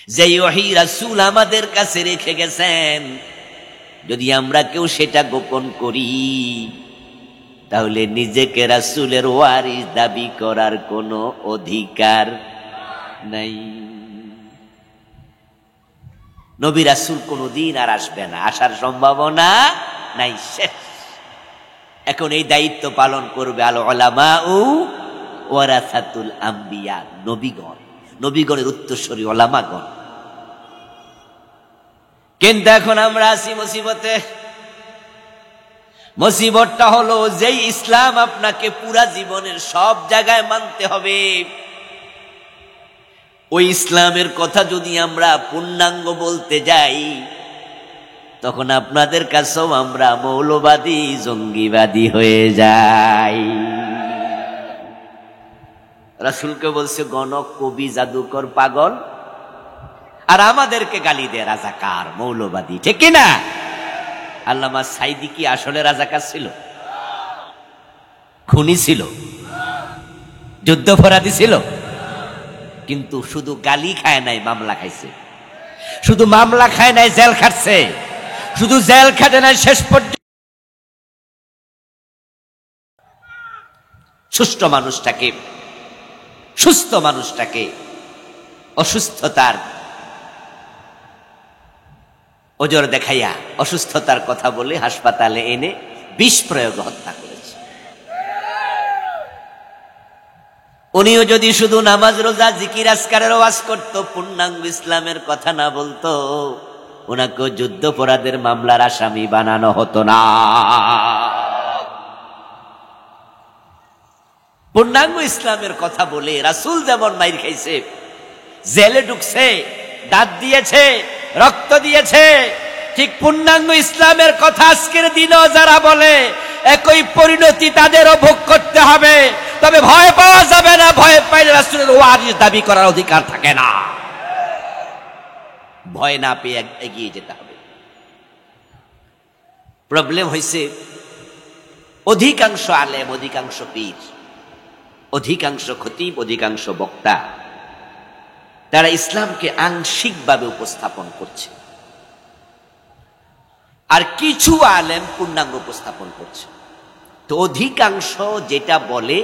যে ওহী রাসূল আমাদের কাছে রেখে গেছেন, যদি আমরা কেউ সেটা গোপন করি তাহলে নিজেকে রাসূলের ওয়ারিস দাবি করার কোনো অধিকার নাই। নবী রাসূল কোনদিন আর আসবে না, আসার সম্ভাবনা নাই, শেষ। এখন এই দায়িত্ব পালন করবে আল উলামাউ ওয়ারাসাতুল আম্বিয়া, নবীগণ, নবীগণের উত্তরসূরি উলামাগণ। কিন্তু এখন আমরা আছি মুসিবতে। মুসিবতটা হলো যেই ইসলাম আপনাকে পুরা জীবনের সব জায়গায় মানতে হবে, ওই ইসলামের কথা যদি আমরা পূর্ণাঙ্গ বলতে যাই তখন আপনাদের কাছেও আমরা মৌলবাদী জঙ্গিবাদী হয়ে যাই। রাসূলকে বলছে গণক, কবি, জাদুকর, পাগল, আর আমাদেরকে গালি দেয় রাজাকার, মৌলবাদী, ঠিক কিনা? আল্লামা সাইদি কি আসলে রাজাকার ছিল? খুনি ছিল? যুদ্ধাপরাধী ছিল? কিন্তু শুধু গালি খায় নাই, মামলা খাইছে। শুধু মামলা খায় নাই, জেল খাটছে। শুধু জেল খাটে নাই, শেষ পর্যন্ত সুস্থ মানুষটাকে অসুস্থতার ওজর দেখাইয়া অসুস্থতার কথা বলে হাসপাতালে এনে বিষ প্রয়োগ হত্যা করেছে। উনিও যদি শুধু নামাজ, রোজা, জিকির, আজকারের ওয়াজ করত, পূর্ণাঙ্গ ইসলামের কথা না বলতো, ওনাকে যুদ্ধাপরাধের মামলার আসামি বানানো হতো না। পূর্ণাঙ্গ ইসলামের কথা বলে রাসূল যেমন মাইর খাইছে, জেলে ঢুকছে, দাঁত দিয়েছে, রক্ত দিয়েছে, ঠিক পূর্ণাঙ্গ ইসলামের কথা আজকের দিনও যারা বলে একই পরিণতি তাদেরও ভোগ করতে হবে। তবে ভয় পাওয়া যাবে না, ভয় পাইলে রাসূলের ওয়ারিস দাবি করার অধিকার থাকে না। ভয় না পেয়ে এগিয়ে যেতে হবে। প্রবলেম হয়েছে অধিকাংশ আলেম, অধিকাংশ পীর, অধিকাংশ খতিব, অধিকাংশ বক্তা তারা ইসলামকে আংশিকভাবে উপস্থাপন করছে, আর কিছু আলেম পূর্ণাঙ্গ উপস্থাপন করছে। তো অধিকাংশ যেটা বলে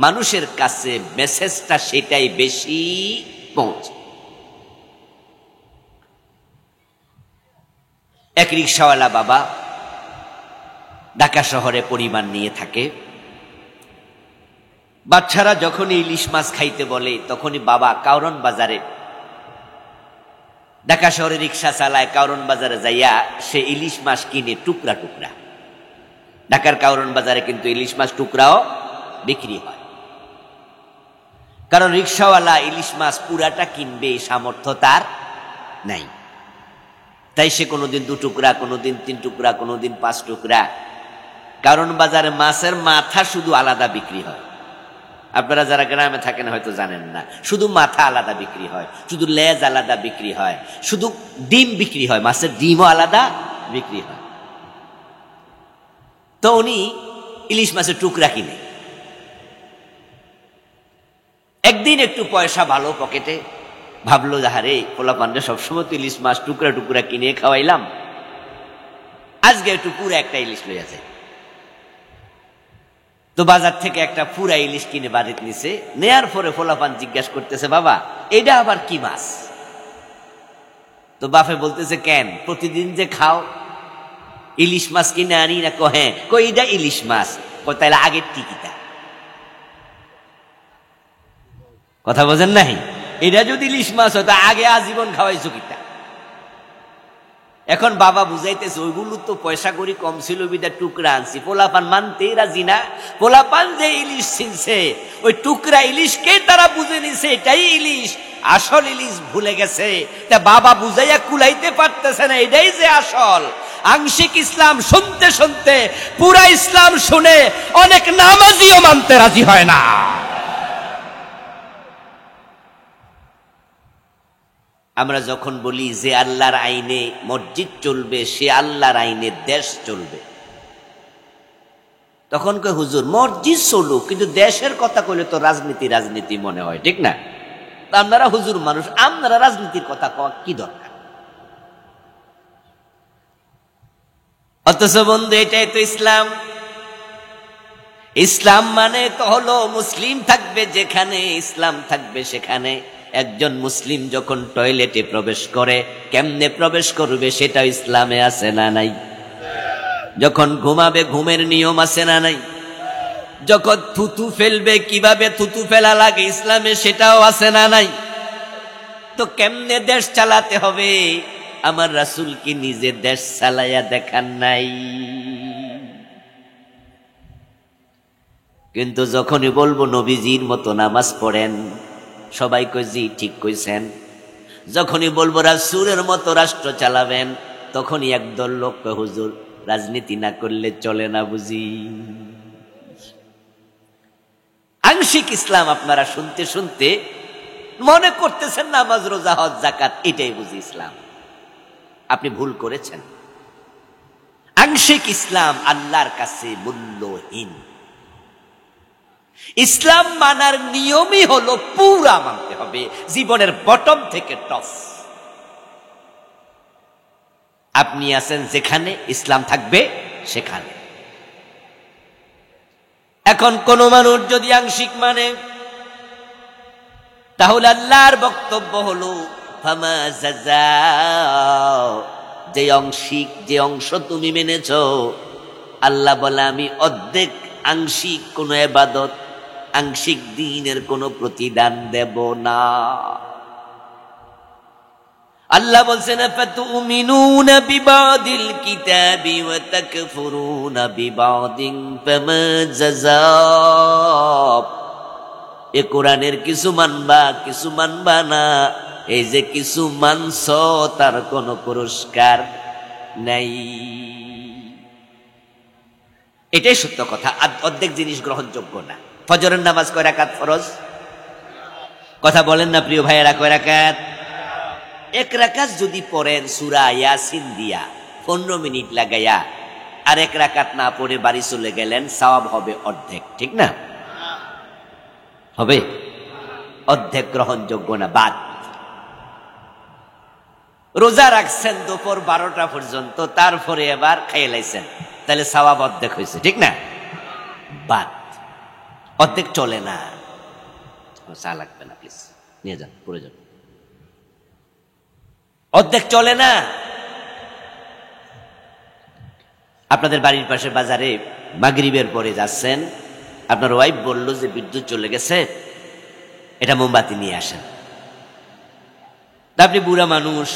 মানুষের কাছে মেসেজটা সেটাই বেশি পৌঁছে। এক রিকশাওয়ালা বাবা ঢাকা শহরে পরিবার নিয়ে থাকে। বাচ্চারা যখনই ইলিশ মাছ খাইতে বলে তখনই বাবা কারওয়ান বাজারে, ঢাকা শহরে রিক্সা চালায়, কারওয়ান বাজারে যাইয়া সে ইলিশ মাছ কিনে টুকরা টুকরা। ঢাকার কারওয়ান বাজারে কিন্তু ইলিশ মাছ টুকরাও বিক্রি হয়, কারণ রিক্সাওয়ালা ইলিশ মাছ পুরাটা কিনবে সামর্থ্য তার নাই। তাই সে কোনোদিন 2 টুকরা, কোনোদিন 3 টুকরা, কোনোদিন 5 টুকরা। কারওয়ান বাজারে মাছের মাথা শুধু আলাদা বিক্রি হয়। আপনারা যারা গ্রামে থাকেন হয়তো জানেন না, শুধু মাথা আলাদা বিক্রি হয়, শুধু লেজ আলাদা বিক্রি হয়, শুধু ডিম বিক্রি হয়, মাছের ডিমও আলাদা বিক্রি হয়। তো উনি ইলিশ মাছের টুকরা কিনে। একদিন একটু পয়সা ভালো পকেটে, ভাবলো যাহারে পোলাপানরে সবসময় তো ইলিশ মাছ টুকরা টুকরা কিনে খাওয়াইলাম, আজকে একটু পুরা একটা ইলিশ লইয়া যায়। তো বাজার থেকে একটা পুরা ইলিশ কিনে বাড়িতে নিছে। নেয়ার পরে পোলাপান জিজ্ঞাসা করতেছে, বাবা এটা আবার কি মাছ? তো বাপে বলতেছে, কেন প্রতিদিন যে খাও ইলিশ মাছ কিনে আনি না? হ্যাঁ। এটা ইলিশ মাছ। তাইলে আগের টিকিটা কথা বোঝেন নাই? এটা যদি ইলিশ মাছ হতো আগে আজীবন খাওয়াইছো কিটা। এখন বাবা বুঝাইতেছে ওইগুলো তো পয়সা করি কম ছিল, বিদা টুকরা আনছি। পোলাপান মানতেই রাজি না। পোলাপান যে ইলিশ ছিনছে ওই টুকরা ইলিশকে তারা বুঝে নিছে এটাই ইলিশ, আসল ইলিশ ভুলে গেছে। তা বাবা বুঝাইয়া কুলাইতে পারতেছে না এটাই যে আসল। আংশিক ইসলাম শুনতে শুনতে পুরা ইসলাম শুনে অনেক নামাজিও মানতে রাজি হয় না। আমরা যখন বলি যে আল্লাহর আইনে মসজিদ চলবে, সে আল্লাহর আইনে দেশ চলবে, তখন কই হুজুর মসজিদ চলুক, কিন্তু দেশের কথা কইলে তো রাজনীতি রাজনীতি মনে হয়, ঠিক না? আপনারা হুজুর মানুষ, আপনারা রাজনীতির কথা কওয়া কি দরকার? অথচ বন্ধু, এটাই তো ইসলাম। ইসলাম মানে তো হলো মুসলিম থাকবে যেখানে, ইসলাম থাকবে সেখানে। একজন মুসলিম যখন টয়লেটে প্রবেশ করে কেমনে প্রবেশ করবে সেটা ইসলামে আছে না নাই? যখন ঘুমাবে ঘুমের নিয়ম আছে না নাই? যখন থুতু ফেলবে কিভাবে থুতু ফেলা লাগে ইসলামে সেটাও আছে না নাই? তো কেমনে দেশ চালাতে হবে? আমার রাসূল কি নিজে দেশ চালাইয়া দেখান নাই? কিন্তু যখনই বলবো নবীজির মতো নামাজ পড়েন, সবাই কই জি ঠিক কইছেন। যখনই বলবো রাসূলের মতো রাষ্ট্র চালাবেন, তখনই একদল লোক কয় হুজুর রাজনীতি না করলে চলে না বুঝি। আংশিক ইসলাম আপনারা শুনতে শুনতে মনে করতেছেন নামাজ রোজা হজ যাকাত এটাই বুঝি ইসলাম। আপনি ভুল করেছেন। আংশিক ইসলাম আল্লাহর কাছে মূল্যহীন। ইসলাম মানার নিয়মই হলো পুরা মানতে হবে, জীবনের বটম থেকে টপ। আপনি আছেন যেখানে, ইসলাম থাকবে সেখানে। এখন কোন মানুষ যদি আংশিক মানে, তাহলে আল্লাহর বক্তব্য হলো ফামা জাযাউ, যে আংশিক যে অংশ তুমি মেনেছ, আল্লাহ বলে আমি অর্ধেক আংশিক কোন ইবাদত, আংশিক দ্বীনের কোন প্রতিদান দেব না। আল্লাহ বলছেন ফাতুমিনুনা বিবাদিল কিতাবি ওয়া তাকফুরুনা বিবাদিন ফামা জাযাউ, এ কোরআনের কিছু মানবা কিছু মানবা না, এই যে কিছু মানছ তার কোন পুরস্কার নাই। এটাই সত্য কথা। অর্ধেক জিনিস গ্রহণযোগ্য না। ফজরের নামাজ কয় রাকাত ফরজ? কথা বলেন না প্রিয় ভাইয়েরা, কয় রাকাত? এক রাকাত যদি পড়েন সূরা ইয়াসিন দিয়া 15 মিনিট লাগাইয়া, আর এক রাকাত না পড়ে বাড়ি চলে গেলেন, সওয়াব হবে অর্ধেক। ঠিক না? হবে অর্ধেক গ্রহণযোগ্য না, বাদ। রোজা রাখছেন দুপুর 12টা পর্যন্ত, তারপরে এবার খাইয়ে লাইছেন, তাহলে সওয়াব অর্ধেক হয়েছে। ঠিক না? বাদ। অর্ধেক চলে না। চা লাগবে না প্লিজ, নিয়ে যান, পড়ে যান। অর্ধেক চলে না। আপনাদের বাড়ির পাশে বাজারে মাগরিবের পরে যাচ্ছেন, আপনার ওয়াইফ বলল যে বিদ্যুৎ চলে গেছে, এটা মোমবাতি নিয়ে আসেন। আপনি বুড়া মানুষ,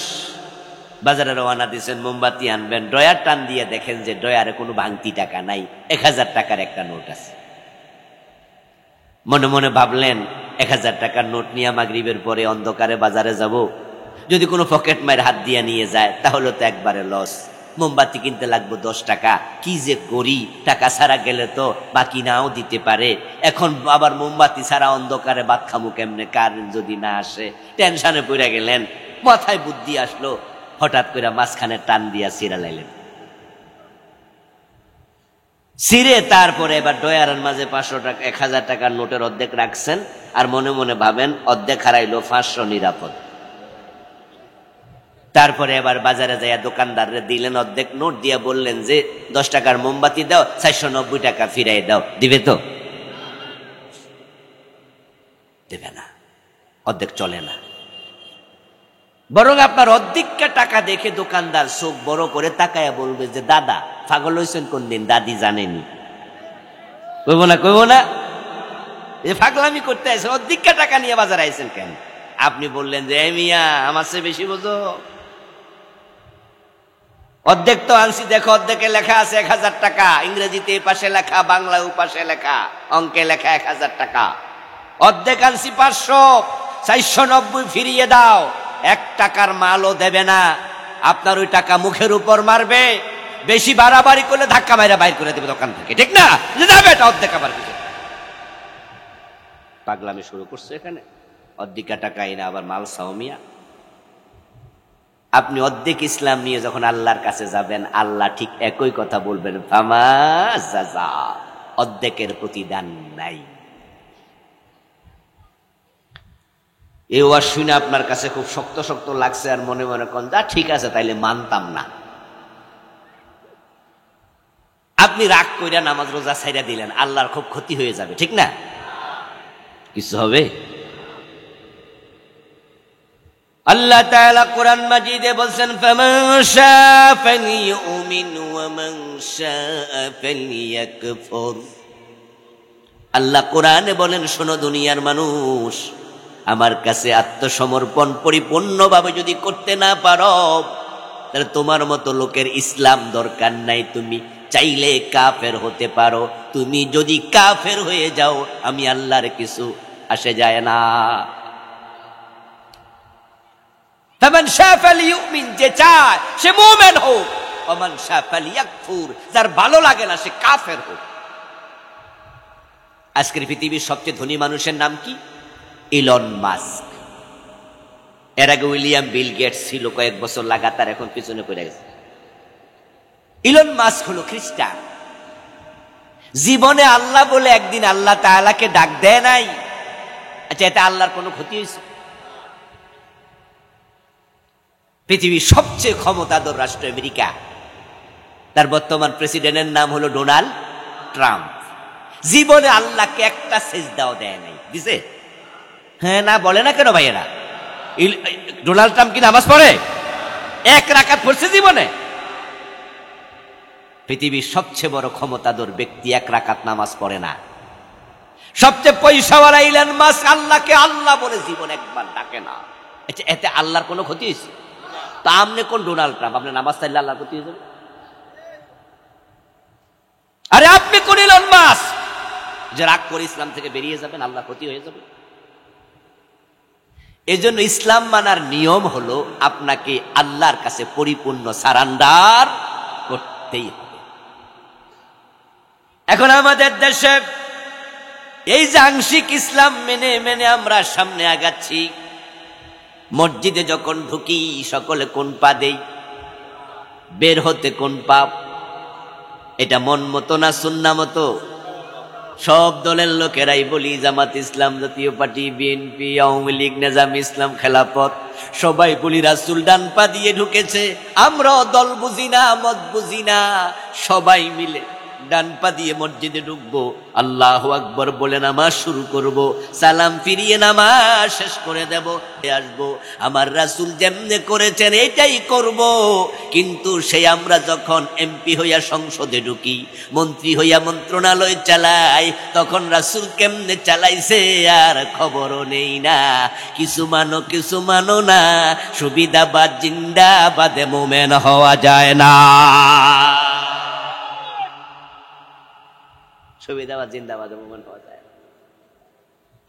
বাজারে রওনা দিয়েছেন, মোমবাতি আনবেন, ড্রয়ার টান দিয়ে দেখেন যে ড্রয়ারে কোনো ভাঙতি টাকা নাই, 1000 টাকার একটা নোট আছে। মনে মনে ভাবলেন 1000 টাকার নোট নিয়ে মাগরিবের পরে অন্ধকারে বাজারে যাব, যদি কোনো পকেট মায়ের হাত দিয়ে নিয়ে যায় তাহলে তো একবারে লস। মোমবাতি কিনতে লাগবে 10 টাকা, কি যে করি, টাকা ছাড়া গেলে তো বাকি নাও দিতে পারে। এখন আবার মোমবাতি ছাড়া অন্ধকারে ভাত খামু কেমনে, কারেন্ট যদি না আসে। টেনশনে পড়ে গেলেন, মাথায় বুদ্ধি আসলো, হঠাৎ করে মাঝখানে টান দিয়া ছিঁড়া লাইলেন। ছিঁড়ে তারপরে এবার ডয়ারের মাঝে 500 টাকা 1000 টাকার নোটের অর্ধেক রাখছেন, আর মনে মনে ভাবেন অর্ধেক হারাইলো, 500 নিরাপদ। তারপরে এবার বাজারে যাইয়া দোকানদাররে দিলেন অর্ধেক নোট, দিয়া বললেন যে 10 টাকার মোমবাতি দাও, 490 টাকা ফিরাই দাও। দিবে তো? দেবে না। অর্ধেক চলে না। বরং আপনার অর্ধেকটা টাকা দেখে দোকানদার চোখ বড় করে তাকায়া বলবে যে দাদা পাগল হয়েছেন কোন দিন, দাদি জানেনি। কইব না? কইব না? এ পাগলামি করতে আইছেন, অর্ধেকটা টাকা নিয়ে বাজারে আইছেন কেন? আপনি বললেন যে এ মিয়া আমার চেয়ে বেশি বোঝো, অর্ধেক তো আনছি, দেখো অর্ধেকে লেখা আছে 1000 টাকা, ইংরেজিতে এই পাশে লেখা, বাংলা ও পাশে লেখা, অঙ্কে লেখা 1000 টাকা। অর্ধেক আনছি 500, 490 ফিরিয়ে দাও। 1 টাকার মালও দেবে না। আপনার ওই টাকা মুখের উপর মারবে, বেশি বাড়াবাড়ি করলে ধাক্কা মাইরা বাইর করে দেবে দোকান থেকে। ঠিক না? যাবে এটা অর্ধেক, আবার কিছু পাগলামি শুরু করছে এখানে। অর্ধেক টাকা এনে আবার মাল সাওমিয়া। আপনি অর্ধেক ইসলাম নিয়ে যখন আল্লাহর কাছে যাবেন, আল্লাহ ঠিক একই কথা বলবেন, ফামা জাযাউ, অর্ধেকের প্রতিদান নাই। এই ওয়াজ শুনে আপনার কাছে খুব শক্ত শক্ত লাগছে আর মনে মনে করেন যা ঠিক আছে তাইলে মানতাম না, আপনি রাগ কইরা নামাজ রোজা ছাইরা দিলেন, আল্লাহর খুব ক্ষতি হয়ে যাবে, ঠিক না? কিছু হবে? আল্লাহ তাআলা কোরআন মাজিদে বলছেন ফামান শাআ ফালিউমিন ওয়া মান শাআ ফালিয়াকফুর। আল্লাহ কোরআনে বলেন, শোনো দুনিয়ার মানুষ, আমার কাছে আত্মসমর্পণ পরিপূর্ণভাবে যদি করতে না পারো তাহলে তোমার মতো লোকের ইসলাম দরকার নাই, তুমি চাইলে কাফের হতে পারো। তুমি যদি কাফের হয়ে যাও আমি আল্লাহর কিছু আসে যায় না। ফামান শাআ ফালিউমিন, যে চায় সে মুমিন হোক, ওয়া মান শাআ ফালিয়াকফুর, যার ভালো লাগে না সে কাফের হোক। আজকের পৃথিবীর সবচেয়ে ধনী মানুষের নাম কি? Elon Musk. এর আগে উইলিয়াম বিল গেটস ছিল কয়েক বছর লাগাতার, এখন পিছনে পড়ে গেছে। ইলন মাস্ক হলো খ্রিস্টান। জীবনে আল্লাহ বলে একদিন আল্লাহ তাআলাকে ডাক দেয় নাই। আচ্ছা, এতে আল্লাহর কোনো ক্ষতি হয়েছে? পৃথিবীর সবচেয়ে ক্ষমতাধর রাষ্ট্র আমেরিকা, তার বর্তমান প্রেসিডেন্টের নাম হলো ডোনাল্ড ট্রাম্প। জীবনে আল্লাহকে একটা সেজদাও দেয় নাই, দিছে? হ্যাঁ না বলে না কেন ভাইয়েরা? ডোনাল্ড ট্রাম্প কি নামাজ পড়ে? এক রাকাত পড়ছে জীবনে? পৃথিবীর সবচেয়ে বড় ক্ষমতাধর ব্যক্তি এক রাকাত নামাজ পড়ে না। সবচেয়ে পয়সাওয়ালা ইলন মাস্ক আল্লাহকে আল্লাহ বলে জীবন একবার ডাকে না। এতে আল্লাহর কোনো ক্ষতি হয়েছে? তা আপনি কোন ডোনাল্ড ট্রাম্প, আপনি নামাজ চাইলে আল্লাহর ক্ষতি হয়ে যাবে? আরে আপনি কোন ইলন মাস্ক যে রাগ করে ইসলাম থেকে বেরিয়ে যাবেন, আল্লাহ ক্ষতি হয়ে যাবে? এজন্য ইসলাম মানার নিয়ম হলো আপনাকে আল্লাহর কাছে পরিপূর্ণ সারান্ডার করতেই হবে। এখন আমাদের দেশে এই যে আংশিক ইসলাম মেনে মেনে আমরা সামনে আগাচ্ছি, মসজিদে যখন ঢুকি সকলে কোন পা দেই, বের হতে কোন পা? এটা মন মতো না সুন্নাহ মতো? সব দলের লোকেরাই বলি, জামাত ইসলাম, জাতীয় পার্টি, বিএনপি, আওয়ামী লীগ, নিজাম ইসলাম, খেলাফত, সবাই বলি রাসূল ডান পা দিয়ে ঢুকেছে। আমরাও দল বুঝি না, মত বুঝি না, সবাই মিলে ডান পা দিয়ে মসজিদে ঢুকবো, আল্লাহু আকবার বলে নামাজ শুরু করব, সালাম ফিরিয়ে নামাজ শেষ করে দেব, আসবো। আমার রাসূল যেমনে করেছেন এটাই করব। কিন্তু সেই আমরা যখন এমপি হইয়া সংসদে ঢুকি, মন্ত্রী হইয়া মন্ত্রণালয় চালাই, তখন রাসূল কেমনে চালাইছে আর খবরও নেই না। কিছু মানো না, সুবিধাবাদ জিন্দাবাদে মোমেন হওয়া যায় না। সুবিধাবাদ জিন্দাবাদে মোমেন হওয়া যায় না।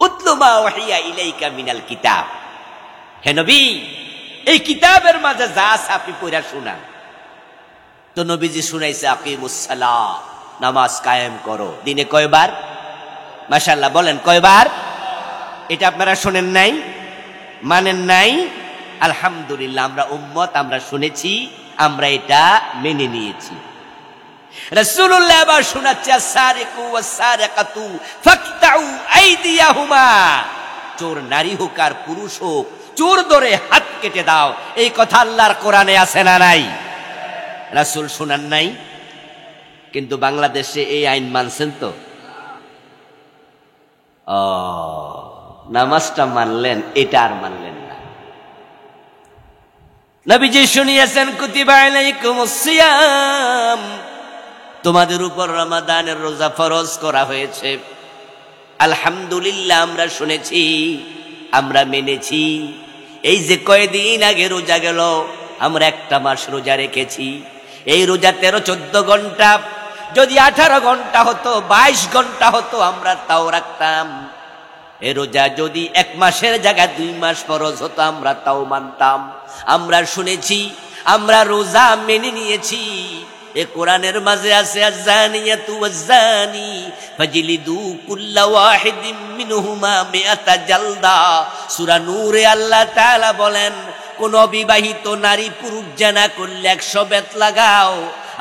উতলু মা ওহিয়া ইলাইকা মিনাল কিতাব, হে নবী এই কিতাবের মাঝে যা আছে আপনি পড়া শুনান। তো নবীজি শুনাইছে আকিমুস সালাহ, নামাজ কায়েম করো। দিনে কয়বার? মাশাআল্লাহ, বলেন কয়বার? এটা আপনারা শুনেন নাই, মানেন নাই? আলহামদুলিল্লাহ, আমরা উম্মত, আমরা শুনেছি, আমরা এটা মেনে নিয়েছি। রাসূলুল্লাহ আবার শোনাচ্ছে আস-সারিকু ওয়াস-সারিকাতু ফাকতাউ আইদিয়াহুমা, চোর নারী হোক আর পুরুষ হোক, চোর ধরে হাত কেটে দাও। এই কথা আল্লাহর কোরআনে আছে না নাই? রাসূল শোনান নাই, কিন্তু বাংলাদেশে এই আইন মানছেন তো? নামাজটা মানলেন, এটা আর মানলেন না। নবীজি শুনিয়েছেন কুতিবা আলাইকুমুস সিয়াম, তোমাদের উপর রমাদানের রোজা ফরজ করা হয়েছে। আলহামদুলিল্লাহ, আমরা শুনেছি, আমরা মেনেছি। এই যে কয়দিন আগে রোজা গেল, আমরা একটা মাস রোজা রেখেছি। এই রোজা 13-14 ঘন্টা, যদি 18 ঘন্টা হতো, 22 ঘন্টা হতো, আমরা তাও রাখতাম। এই রোজা যদি 1 মাসের জায়গায় 2 মাস ফরজ হতো, আমরা তাও মানতাম। আমরা শুনেছি, আমরা রোজা মেনে নিয়েছি। এ কোরআনের মাঝে আছে আয-যানিয়াতু ওয়াজ-যানি ফাজলিদু কুল্লা ওয়াহিদিম মিনহুমা মিআতা জালদা। সূরা নূরে আল্লাহ তাআলা বলেন, কোন অবিবাহিত নারী পুরুষ জানা করলে 100 বেত লাগাও।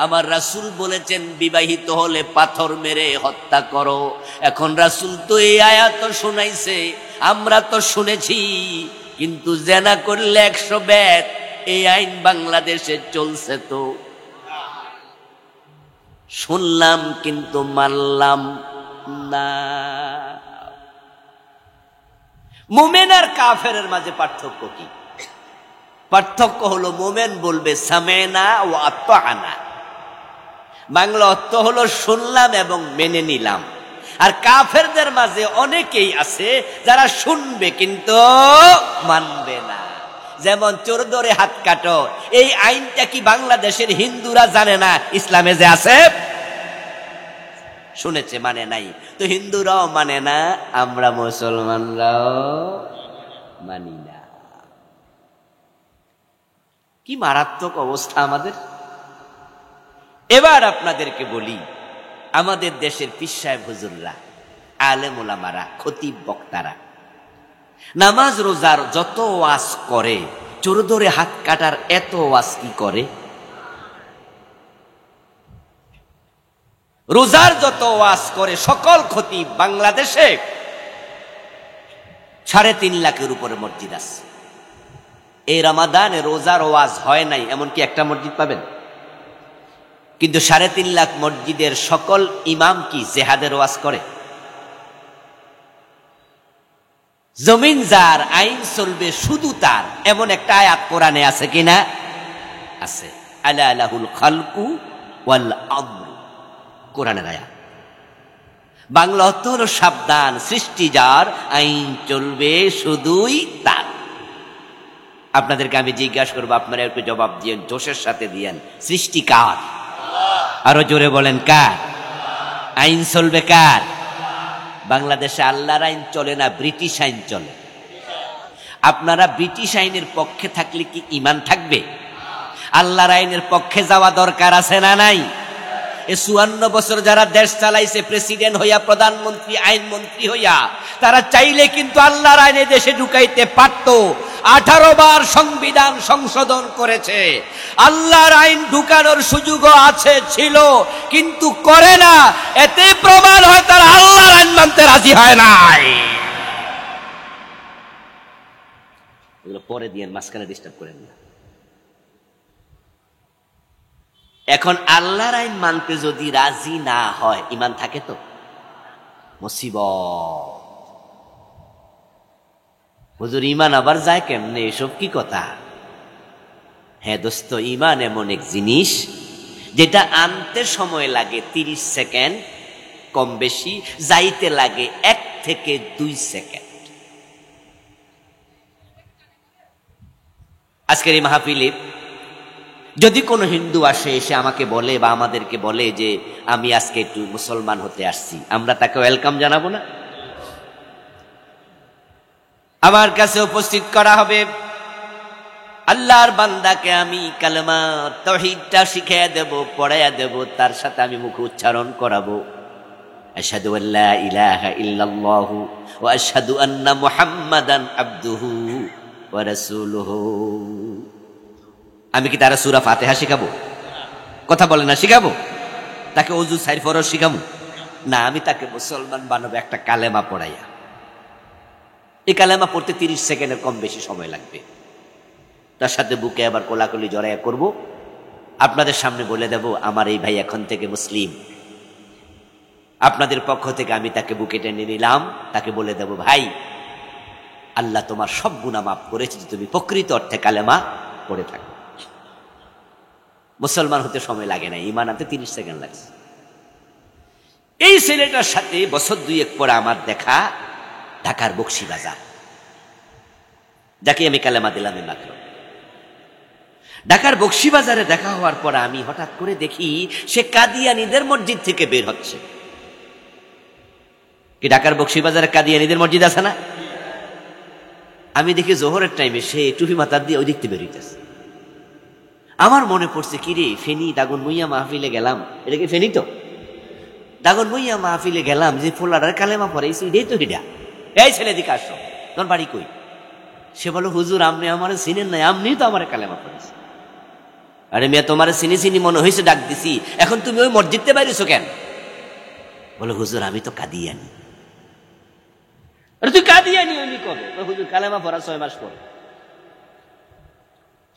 আমার রাসূল বলেছেন বিবাহিত হলে পাথর মেরে হত্যা করো। এখন রাসূল তো এই আয়াত শোনাইছে, আমরা তো শুনেছি, কিন্তু জেনা করলে 100 বেত, এই আইন বাংলাদেশে চলছে তো। শুনলাম কিন্তু মানলাম না। মুমিন আর কাফেরের মাঝে পার্থক্য কি? পার্থক্য হলো মুমিন বলবে সামেনা ও আত্মানা, বাংলা অর্থ হলো শুনলাম এবং মেনে নিলাম। আর কাফেরদের মাঝে অনেকেই আছে যারা শুনবে কিন্তু মানবে না। যেমন চোর ধরে হাত কাটো, এই আইনটা কি বাংলাদেশের হিন্দুরা জানে না ইসলামে যে আছে? শুনেছে, মানে নাই। তো হিন্দুরাও মানে না, আমরা মুসলমানরাও মানি না। কি মারাত্মক অবস্থা আমাদের। এবার আপনাদেরকে বলি, আমাদের দেশের পীর সাহেব হুজুররা, আলেম ওলামারা, খতিব বক্তারা নামাজ রোজার যত ওয়াজ করে, চোর ধরে হাত কাটার এত ওয়াজ কি করে? রোজার যত ওয়াজ করে সকল খতিব বাংলাদেশে 3.5 লাখের উপরে মসজিদ আছে। এই রমাদানে রোজার ওয়াজ হয় নাই এমনকি একটা মসজিদ পাবেন? কিন্তু 3.5 লাখ মসজিদের সকল ইমাম কি জেহাদের ওয়াজ করে? জমিন যার, আইন চলবে শুধু তার, এমন একটা আয়াত কোরআনে আছে কিনা? আছে। আলা লাহুল খালকু ওয়াল আমর, কোরআনের আয়াত। বাংলা অর্থ হলো সাবধান, সৃষ্টি যার, আইন চলবে শুধুই তার। আপনাদেরকে আমি জিজ্ঞাসা করবো, আপনারা একটু জবাব দিয়েন, জোশের সাথে দিয়েন। সৃষ্টি কার? আরো জোরে বলেন, কার? আইন চলবে কার? বাংলাদেশে আল্লাহর আইন চলে না, ব্রিটিশ আইন চলে। আপনারা ব্রিটিশ আইনের পক্ষে থাকলে কি ঈমান থাকবে? আল্লাহর আইনের পক্ষে যাওয়া দরকার আছে না নাই? 54 বছর যারা দেশ চালাইছে, প্রেসিডেন্ট হইয়া, প্রধানমন্ত্রী, আইনমন্ত্রী হইয়া, তারা চাইলে কিন্তু আল্লাহর আইনে দেশে ঢুকাইতে পারত। 18 বার সংবিধান সংশোধন করেছে। আল্লাহর আইন ঢুকানোর সুযোগও আছে, ছিল, কিন্তু করে না। এতে প্রমাণ হয় তারা আল্লাহর আইন মানতে রাজি হয় নাই। এগুলো পরে দিয়ে মাঝখানে ডিস্টার্ব করেন না। এখন আল্লাহর আইন মানতে যদি রাজি না হয়, ঈমান থাকে তো? মুসিবত। হুজুর ঈমান আবার যায় কেমনে? এসব কি কথা? হ্যাঁ দোস্ত, ঈমান এমন এক জিনিস যেটা আনতে সময় লাগে 30 সেকেন্ড কম বেশি, যাইতে লাগে 1 থেকে 2 সেকেন্ড। আজকের এই মাহফিলে যদি কোনো হিন্দু আসে, এসে আমাকে বলে বা আমাদেরকে বলে যে আমি আজকে একটু মুসলমান হতে আসছি, আমরা তাকে ওয়েলকাম জানাবো না? আমার কাছে উপস্থিত করা হবে, আল্লাহর বান্দাকে আমি কালেমা তাওহীদটা শিখিয়ে দেব, পড়াইয়া দেব, তার সাথে আমি মুখ উচ্চারণ করাবো, আশহাদু আল্লা ইলাহা ইল্লাল্লাহু ওয়া আশহাদু আন্না মুহাম্মাদান আবদুহু ওয়া রাসূলুহু। আমি কি তারা সূরা ফাতিহা শিখাবো? কথা বলে না, শিখাবো? তাকে ওযু 4 ফরজ শিখাবো না? আমি তাকে মুসলমান বানাবো একটা কালেমা পড়াইয়া। এই কালেমা পড়তে 30 সেকেন্ডের কম বেশি সময় লাগবে। তার সাথে বুকে আবার কোলাকুলি জড়াইয়া করব, আপনাদের সামনে বলে দেব আমার এই ভাই এখন থেকে মুসলিম। আপনাদের পক্ষ থেকে আমি তাকে বুকে টেনে নিলাম, তাকে বলে দেব ভাই, আল্লাহ তোমার সব গুনাহ মাফ করেছে যে তুমি প্রকৃত অর্থে কালেমা পড়ে থাকো। মুসলমান হতে সময় লাগে না, ঈমান আনতে 30 সেকেন্ড লাগছে। এই ছেলেটার সাথে বছর 2-1 পরে আমার দেখা ঢাকার বকশীবাজার, যাকে আমি কালেমা দিলাম মাত্র। ঢাকার বকশীবাজারে দেখা হওয়ার পর আমি হঠাৎ করে দেখি সে কাদিয়ানীদের মসজিদ থেকে বের হচ্ছে। কি ঢাকার বকশীবাজারে কাদিয়ানীদের মসজিদ আছে না? আমি দেখি জোহরের টাইমে সে টুপি মাথা দিয়ে ওই দিক থেকে বের হইতেছে। আমার মনে পড়ছে, কি রে, ফেনী দাগন মুইয়া মাহফিলে গেলাম, এটা কি ফেনী? তো দাগন মুইয়া মাহফিলে গেলাম, যে ফোলার কালেমা পড়াইছি এটাই তো হিডা। এই ছেলে দিকে আসো, তোর বাড়ি কই? সে বলো হুজুর আপনি আমার চিনেন নাই, আপনি তো আমার কালেমা পড়েছি। আরে মেয়ে, তোমার চিনি চিনি মনে হয়েছে, ডাক দিছি, এখন তুমি ওই মসজিদে বাইরেছো কেন? বলো হুজুর আমি তো কাদিয়ানি। তুই কাদিয়ানি হইলি কবে? হুজুর কালেমা পড়া 6 মাস পর।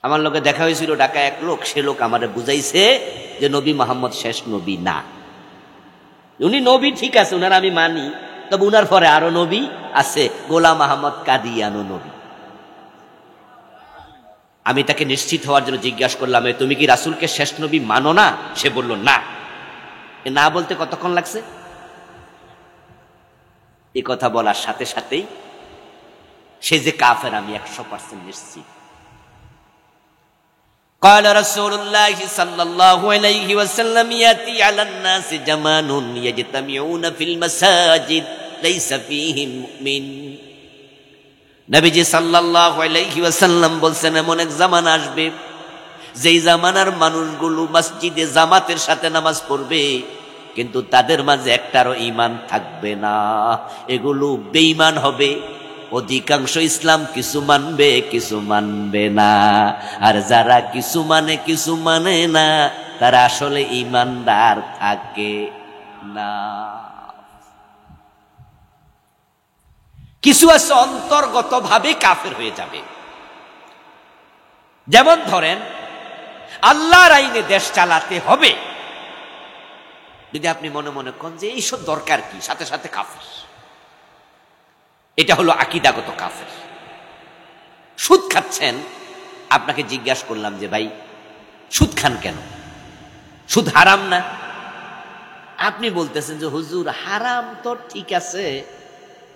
আমার লোকে দেখা হয়েছিল ঢাকায় এক লোক, সে লোক আমারে বুঝাইছে যে নবী মোহাম্মদ শেষ নবী না। উনি নবী ঠিক আছে, উনার আমি মানি, তবে উনার পরে আরো নবী আছে, গোলাম আহমদ কাদিয়ানো নবী। আমি তাকে নিশ্চিত হওয়ার জন্য জিজ্ঞাসা করলাম, তুমি কি রাসূলকে শেষ নবী মানো না? সে বলল না। না বলতে কতক্ষণ লাগছে? এই কথা বলার সাথে সাথেই সে যে কাফের আমি 100% নিশ্চিত। قال رسول الله صلى الله عليه وسلم يأتي على الناس زمان يجتمعون في المساجد ليس فيهم مؤمن। নবীজি সাল্লাল্লাহু আলাইহি ওয়াসাল্লাম বলছেন, এমন এক জামানা আসবে যেই জামানার মানুষগুলো মসজিদে জামাতের সাথে নামাজ পড়বে, কিন্তু তাদের মাঝে একটারও ঈমান থাকবে না। এগুলো বেঈমান হবে। অধিকাংশ ইসলাম কিছু মানবে, কিছু মানবে না। আর যারা কিছু মানে কিছু মানে না, তারা আসলে ঈমানদার থাকে না। কিছু আছে অন্তর্গত ভাবে কাফের হয়ে যাবে। যেমন ধরেন, আল্লাহর আইনে দেশ চালাতে হবে, যদি আপনি মনে মনে করেন যে এইসব দরকার কি, সাথে সাথে কাফের। এটা হলো আকীদাগত কাফের। সুদ খাচ্ছেন, আপনাকে জিজ্ঞাসা করলাম যে ভাই সুদ খান কেন? সুদ হারাম না? আপনি বলতেছেন যে হুজুর হারাম তো ঠিক আছে,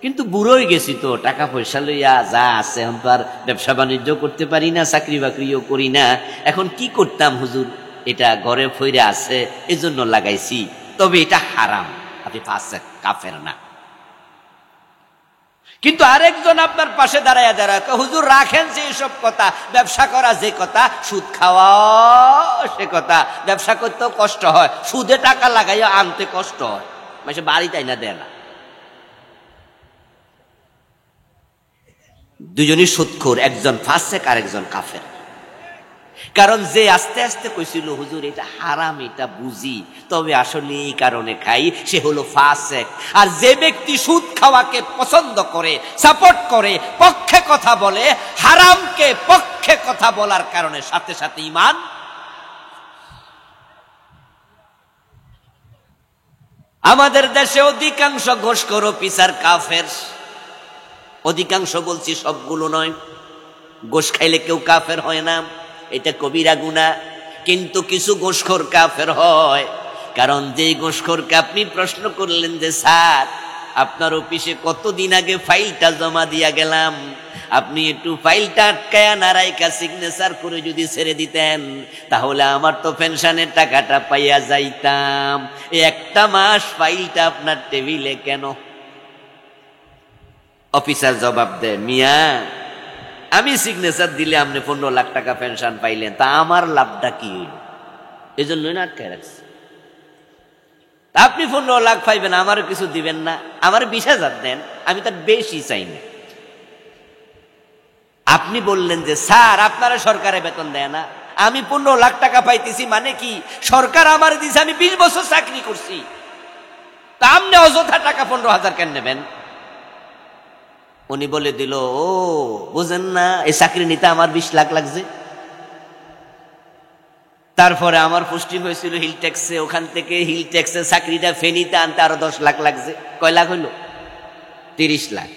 কিন্তু বুড়োই গেছি তো, টাকা পয়সা লইয়া যা আছে, এখন তো আর ব্যবসা বাণিজ্য করতে পারি না, চাকরি বাকরিও করি না, এখন কি করতাম হুজুর, এটা ঘরে ফইরে আছে এজন্য লাগাইছি, তবে এটা হারাম। আপনি ফাসেক, কাফের না। কিন্তু আরেকজন আপনার পাশে দাঁড়ায় হুজুর রাখেন যে এসব কথা, ব্যবসা করা যে কথা, সুদ খাওয়া সে কথা, ব্যবসা করতেও কষ্ট হয়, সুদে টাকা লাগাইয়া আনতে কষ্ট হয়, মানে বাড়িতে না দেয় না। দুজনই সুদখোর, একজন ফাসেক আর একজন কাফের। কারণ যে আস্তে আস্তে কইছিল হুজুর এটা হারাম, এটা বুঝি, তবে আসলে এই কারণে খাই, সে হলো ফাসেক। আর যে ব্যক্তি সুদ খাওয়াকে পছন্দ করে, সাপোর্ট করে, পক্ষে কথা বলে, হারামকে পক্ষে কথা বলার কারণে সাথে সাথে ঈমান। আমাদের দেশে অধিকাংশ ঘুষখোর অফিসার কাফের। অধিকাংশ বলছি, সবগুলো নয়। ঘুষ খাইলে কেউ কাফের হয় না, এটা কবিরা গুনাহ, কিন্তু কিছু ঘুষখোর কাফের হয়। কারণ যেই ঘুষখোরকে আপনি প্রশ্ন করলেন যে স্যার আপনার অফিসে কতদিন আগে ফাইলটা জমা দিয়া গেলাম, আপনি একটু ফাইলটা আটকায়া নারাইকা সিগনেচার করে যদি ছেড়ে দিতেন, তাহলে আমার তো পেনশনের টাকাটা পাইয়া যাইতাম। একটা মাস ফাইলটা আপনার টেবিলে কেন? অফিসার জবাব দেয়, মিয়া আমি সিগনেচার দিলে আপনি 15 লাখ টাকা পেনশন পাইলেন, তা আমার লাভটা কি হইল? এই জন্যই না আটকায় রাখছে। আপনি 15 লাখ পাইবেন, আমারও কিছু দিবেন না, আমার 20,000 দেন, আমি তার বেশি চাই না। আপনি বললেন যে স্যার আপনারা সরকারে বেতন দেয় না, আমি 15 লাখ টাকা পাইতেছি, মানে কি সরকার আমার দিছে, আমি 20 বছর চাকরি করছি, তা আপনি অযথা টাকা 15,000 কেন নেবেন? উনি বলে দিল, ও বুঝেন না, এই চাকরি নিতে আমার 20 লাখ লাগছে। তারপরে আমার পোস্টিং হয়েছিল হিল ট্যাক্সে, ওখান থেকে হিল ট্যাক্সে চাকরিটা ফেনীতে আনতে আরো 10 লাখ লাগছে। কয় লাখ হইল? 30 লাখ।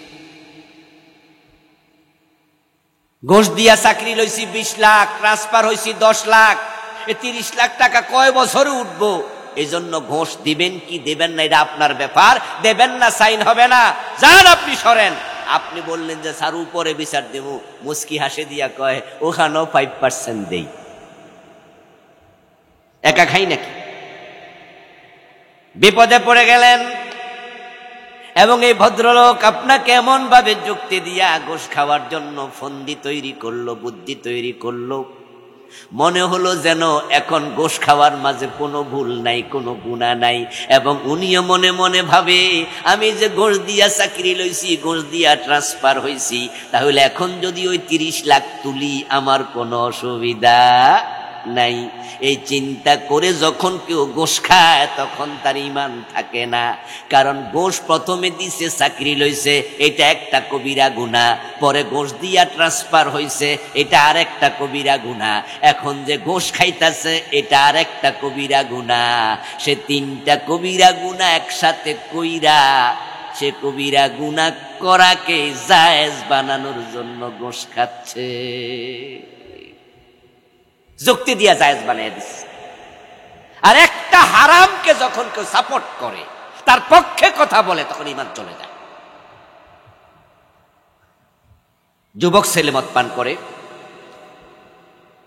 ঘুষ দিয়া চাকরি লইছি 20 লাখ, ট্রান্সফার হয়েছি 10 লাখ। এই 30 লাখ টাকা কয় বছরে উঠবো? এই জন্য ঘুষ দিবেন কি দেবেন না এটা আপনার ব্যাপার, দেবেন না সাইন হবে না, যান আপনি সরেন। আপনি বললেন যে স্যার উপরে বিচার দেব, মুস্কি হাসে দিয়া কয় ওখানেও 5% দেই। একা খাই নাকি? বিপদে পড়ে গেলেন এবং এই ভদ্রলোক আপনাকে এমন ভাবে যুক্তি দিয়া ঘুষ খাওয়ার জন্য ফন্দি তৈরি করলো, বুদ্ধি তৈরি করলো, মনে হলো যেন এখন ঘুষ খাওয়ার মাঝে কোনো ভুল নাই, কোনো গুনাহ নাই। এবং উনিও মনে মনে ভাবে আমি যে ঘুষ দিয়া চাকরি লইছি, ঘুষ দিয়া ট্রান্সফার হইছি, তাহলে এখন যদি ওই 30 লাখ তুলি আমার কোনো অসুবিধা নাই। এই চিন্তা করে যখন কেউ গোশ খায় তখন তার ঈমান থাকে না। কারণ গোশ প্রথমে দিছে, চাকরি লইছে, এটা একটা কবিরা গুনাহ। পরে গোশ দিয়া ট্রান্সফার হইছে, এটা আরেকটা কবিরা গুনাহ। এখন যে গোশ খাইতাছে এটা আরেকটা কবিরা গুনাহ। সে তিনটা কবিরা গুনাহ একসাথে কইরা সে কবিরা গুনাহ করাকে জায়েজ বানানোর জন্য গোশ খাচ্ছে, যুক্তি দিয়া জায়েজ বানিয়ে দিচ্ছে। আর একটা হারামকে যখন কেউ সাপোর্ট করে, তার পক্ষে কথা বলে, তখন ঈমান চলে যায়। যুবক ছেলে মদ পান করে,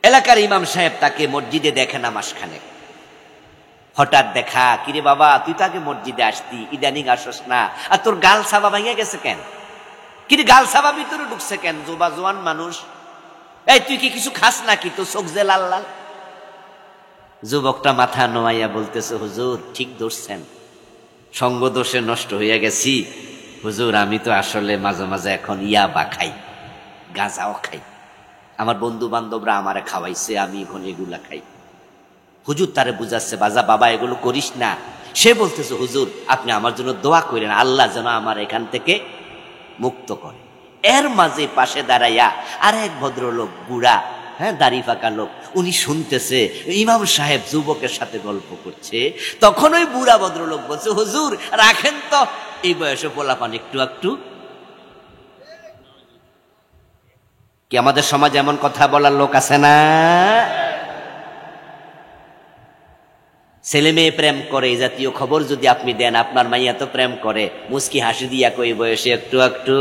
এলাকার ইমাম সাহেব তাকে মসজিদে দেখে নামাজ খানে। হঠাৎ দেখা, কিরে বাবা তুই তো আগে মসজিদে আসতি, ইদানিং আসস না, আর তোর গাল সাবা ভাঙিয়া গেছে কেন? কিরে গাল সাবা ভিতরে ঢুকছে কেন? জোয়ান মানুষ, এই তুই কি কিছু খাস নাকি? তো চোখ যে লাল লাল। যুবকটা মাথা নোয়াইয়া বলতেছে, হুজুর ঠিক ধরছেন, সঙ্গ দোষে নষ্ট হইয়া গেছি হুজুর। আমি তো আসলে মাঝে মাঝে এখন ইয়াবা খাই, গাঁজাও খাই, আমার বন্ধু বান্ধবরা আমারে খাওয়াইছে, আমি এখন এগুলা খাই। হুজুর তারে বুঝাচ্ছে, বাজা বাবা এগুলো করিস না। সে বলতেছে, হুজুর আপনি আমার জন্য দোয়া করেন, আল্লাহ যেন আমার এখান থেকে মুক্ত করে। এর মাঝে পাশে দাঁড়াইয়া আর এক ভদ্রলোক, বুড়া, দাড়ি ফাঁকা লোক, উনি শুনতেছে ইমাম সাহেব যুবকের সাথে গল্প করছে। তখন ওই বুড়া ভদ্রলোক বলছে, হুজুর রাখেন তো, এই বয়সে পোলাপান একটু একটু। কি আমাদের সমাজে এমন কথা বলার লোক আছে না? ছেলে মেয়ে প্রেম করে, এই জাতীয় খবর যদি আপনি দেন, আপনার মাইয়া তো প্রেম করে, মুস্কি হাসি দিয়া কই বয়সে একটু একটু।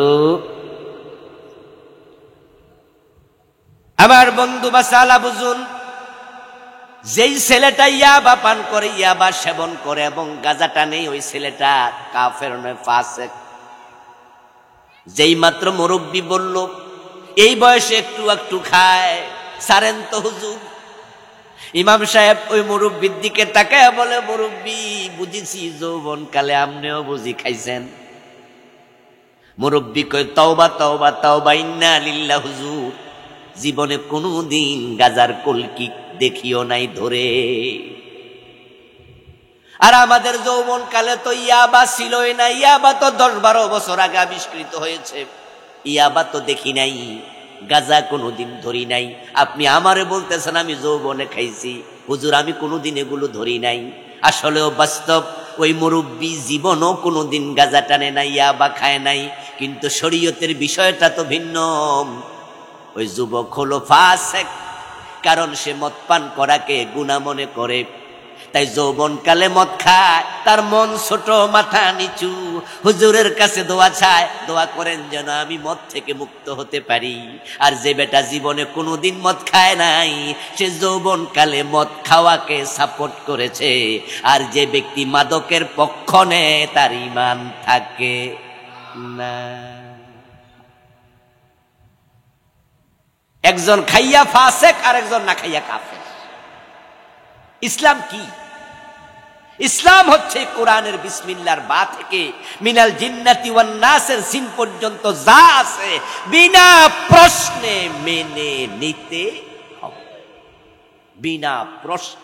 আমার বন্ধু বাসালা বুঝুন, যেই ছেলেটা ইয়াবা পান করে, ইয়াবা সেবন করে এবং গাঁজাটা নেই, ওই ছেলেটা কাফের নয়, ফাসেক। যেই মাত্র মুরব্বি বলল এই বয়সে একটু একটু খায়, সারেন তো হুজুর। ইমাম সাহেব ওই মুরব্বির দিকে তাকায় বলে, মুরব্বি বুঝেছি যৌবন কালে আপনিও বুঝি খাইছেন। মুরব্বি কয়, তওবা তওবা তওবা, ইন্না লিল্লাহ হুজুর, জীবনে কোনদিন গাজার কলকি দেখিও নাই ধরে। আর আমাদের যৌবন কালে তো ইয়াবা ছিলই না, ইয়াবা তো 10-12 বছর আগে আবিষ্কৃত হয়েছে, ইয়াবা তো দেখি নাই, গাজা কোনোদিন ধরি নাই। আপনি আমারে বলতেছেন আমি যৌবনে খাইছি, হুজুর আমি কোনোদিন এগুলো ধরি নাই। আসলেও বাস্তব, ওই মুরব্বী জীবনও কোনোদিন গাজা টানে নাই, ইয়াবা খায় নাই, কিন্তু শরীয়তের বিষয়টা তো ভিন্ন। ওই যুবক হলো ফাসেক, কারণ সে মদ পান করাকে গুনাহ মনে করে। তাই যৌবন কালে মদ খায়, তার মন ছোট, মাথা নিচু, হুজুরের কাছে দোয়া চায়, দোয়া করেন যেন আমি মদ থেকে মুক্ত হতে পারি। আর যে বেটা জীবনে কোনোদিন মদ খায় নাই, সে যৌবন কালে মদ খাওয়াকে সাপোর্ট করেছে। আর যে ব্যক্তি মাদকের পক্ষ নেয়, তার ঈমান থাকে না। একজন খাইয়া ফাসেক আর একজন না খাইয়া কাফের। ইসলাম কি? ইসলাম হচ্ছে কোরআনের বিসমিল্লাহর বা থেকে মিনাল জিন্নাতি ওয়ান নাসের সিন পর্যন্ত যা আছে বিনা প্রশ্নে মেনে নিতে হবে, বিনা প্রশ্ন।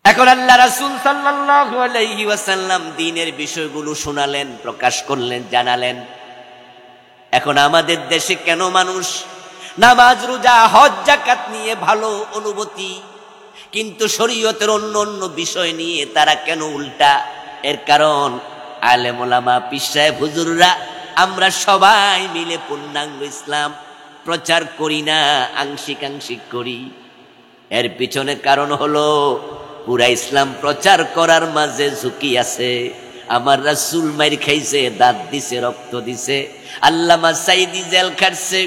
এখন আল্লাহ রাসূল সাল্লাল্লাহু আলাইহি ওয়াসাল্লাম দ্বীনের বিষয়গুলো শোনালেন, প্রকাশ করলেন, জানালেন। এখন আমাদের দেশে কেন মানুষ নামাজ, রোজা, হজ, যাকাত নিয়ে ভালো অনুভূতি, কিন্তু শরীয়তের অন্য অন্য বিষয় নিয়ে তারা কেন উল্টা? এর কারণ আলেম ওলামা, পীর সাহেব, হুজুররা আমরা সবাই মিলে পূর্ণাঙ্গ ইসলাম প্রচার করি না, আংশিক আংশিক করি। এর পিছনে কারণ হলো পুরা ইসলাম প্রচার করার মাঝে ঝুঁকি আছে। আমার রাসূল মাইর খাইছে, দাঁত দিছে, রক্ত দিছে, আল্লামা সাইদি জেল খাটছে।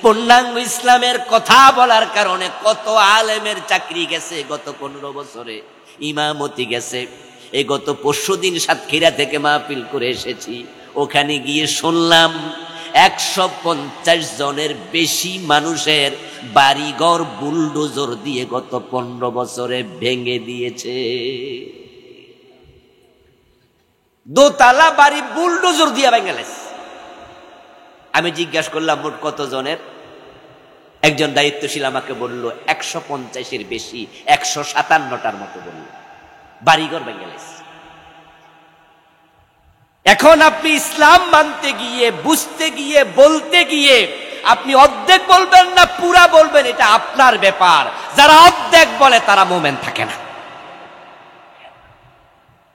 পূর্ণাঙ্গ ইসলামের কথা বলার কারণে কত আলেমের চাকরি গেছে গত 15 বছরে, ইমামতি গেছে। এই গত পরশুদিন সাতক্ষীরা থেকে মাহফিল করে এসেছি, ওখানে গিয়ে শুনলাম 150 জনের বেশি মানুষের বাড়িঘর বুলডোজার দিয়ে গত 15 বছরে ভেঙে দিয়েছে। দোতলা বাড়ি বুলডোজার দিয়ে ভেঙে গেছে। আমি জিজ্ঞাসা করলাম মোট কত জনের? একজন দায়িত্বশীল আমাকে বলল 150-এর বেশি, 157টার মতো বলল, বাড়িঘর ভেঙে গেছে। এখন আপনি ইসলাম মানতে গিয়ে, বুঝতে গিয়ে, বলতে গিয়ে আপনি অর্ধেক বলবেন না পুরা বলবেন, এটা আপনার ব্যাপার। যারা অর্ধেক বলে তারা মোমেন থাকে না।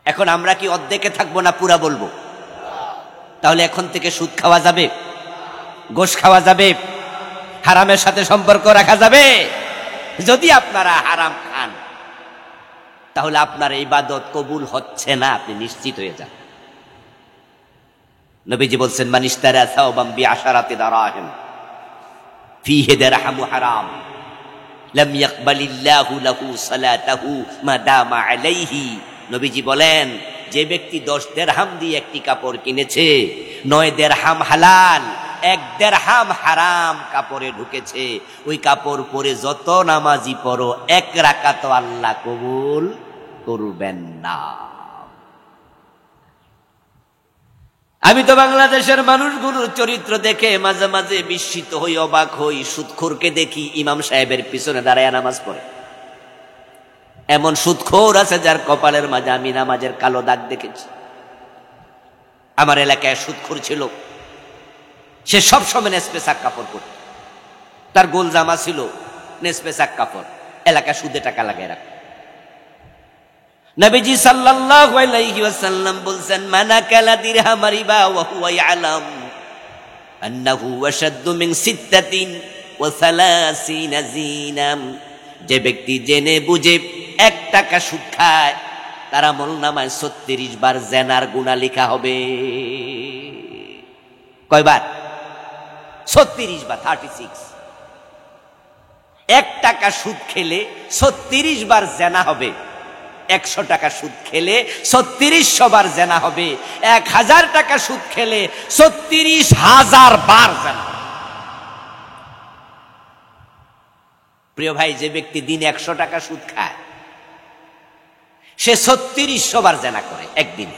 এখন আমরা কি অর্ধেকে থাকবো না পুরা বলবো? তাহলে এখন থেকে সুদ খাওয়া যাবে, গোশ খাওয়া যাবে, হারামের সাথে সম্পর্ক রাখা যাবে? যদি আপনারা হারাম খান তাহলে আপনার ইবাদত কবুল হচ্ছে না, আপনি নিশ্চিত হয়ে যান। নবীজি বলছেন, মান ইশতারা সাওবাম বিআশারাতি দারাহিম ফীহি দিরহামু হারাম লাম ইয়াকবালিল্লাহু লাহু সালাতাহু মা দামা আলাইহি। নবীজি বলেন, যে ব্যক্তি 10 দিরহাম দিয়ে একটি কাপড় কিনেছে, 9 দিরহাম হালাল, 1 দিরহাম হারাম কাপড়ে ঢুকেছে, ওই কাপড় পরে যত নামাজি পড়ো 1 রাকাত আল্লাহ কবুল করবেন না। আমি তো বাংলাদেশের মানুষগুলোর চরিত্র দেখে মাঝে মাঝে বিস্মিত হই, অবাক হই। সুদখোরকে দেখি ইমাম সাহেবের পিছনে দাঁড়ায় নামাজ পড়ে। এমন সুদখোর আছে যার কপালের মাঝে আমি নামাজের কালো দাগ দেখেছি। আমার এলাকায় সুদখোর ছিল, সে সবসময় নেসপেসাক কাপড় পরত, তার গোল জামা ছিল নেসপেসাক কাপড়, এলাকায় সুদে টাকা লাগায় রাখত। নবীজি সাল্লাল্লাহু আলাইহি ওয়াসাল্লাম বলছেন, মানাকালা দিরহাম রিবা ওয়া হুয়া ইয়ালাম আন্নাহু আশাদ্দু মিন 36 জিনাম। যে ব্যক্তি জেনে বুঝে 1 টাকা সুদ খায়, তার আমলনামায় 36 বার জিনার গুনাহ লেখা হবে। কয়বার? 36 বার, 36। 1 টাকা সুদ খেলে 36 বার জিনা হবে। 100 টাকা সুদ খেলে 3600 বার জিনা হবে। 1000 টাকা সুদ খেলে 36,000 বার জিনা। প্রিয় ভাই, যে ব্যক্তি দিনে 100 টাকা সুদ খায়, সে 3600 বার জিনা করে একদিনে।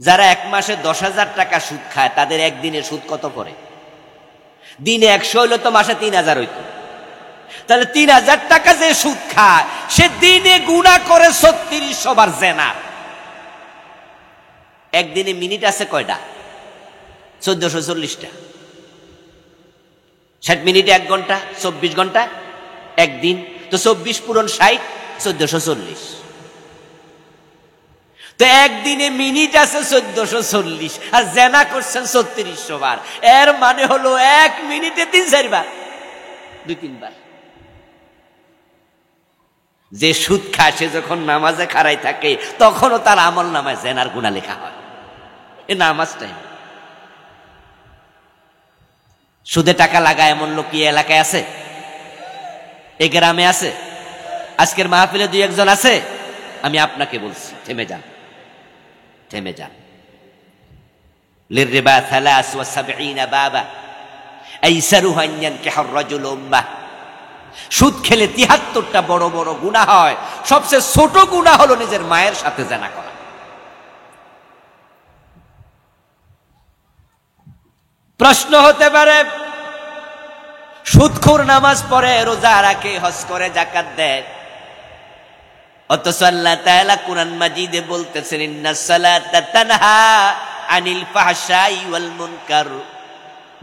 যারা 1 মাসে 10,000 টাকা সুদ খায়, তাদের একদিনে সুদ কত পড়ে? দিনে 100 হইলে তো মাসে 3000 হইতো। তাহলে 3000 টাকা যে সুদ খায়, সে দিনে গুনাহ করে 3600 বার জিনা। একদিনে মিনিট আছে কয়টা? 1440টা। 60 মিনিটে 1 ঘন্টা, 24 ঘন্টা একদিন। তো 24 পূরণ 60, 1440। তো একদিনে মিনিট আছে 1440, আর জিনা করছেন 3600 বার। এর মানে হলো 1 মিনিটে 3-4 বার, 2-3 বার। যে সুদ খায়, সে যখন নামাজে খাড়াই থাকে, তখনও তার আমল নামায় জিনার গুনাহ লেখা হয়। এ নামাজটাই। সুদে টাকা লাগায় এমন লোক কি এলাকায় আছে? এই গ্রামে আছে? আজকের মাহফিলে 2-1 জন আছে? আমি আপনাকে বলছি, থেমে যান, থেমে যান। লিররিবা 73 বাবা আইসারুহা আন ইয়ানকিহা আর-রাজুলু উম্মাহ। সুদ খেলে 73টা বড় বড় গুনাহ হয়। সবচেয়ে ছোট গুনাহ হলো নিজের মায়ের সাথে জিনা করা। প্রশ্ন হতে পারে, সুদখোর নামাজ পড়ে, রোজা রাখে, হজ করে, যাকাত দেয়, অথচ আল্লাহ তাআলা কুরআন মাজিদে বলতেছেন, ইন্নাস সালাতা তানহা আনিল ফাহশাই ওয়াল মুনকার।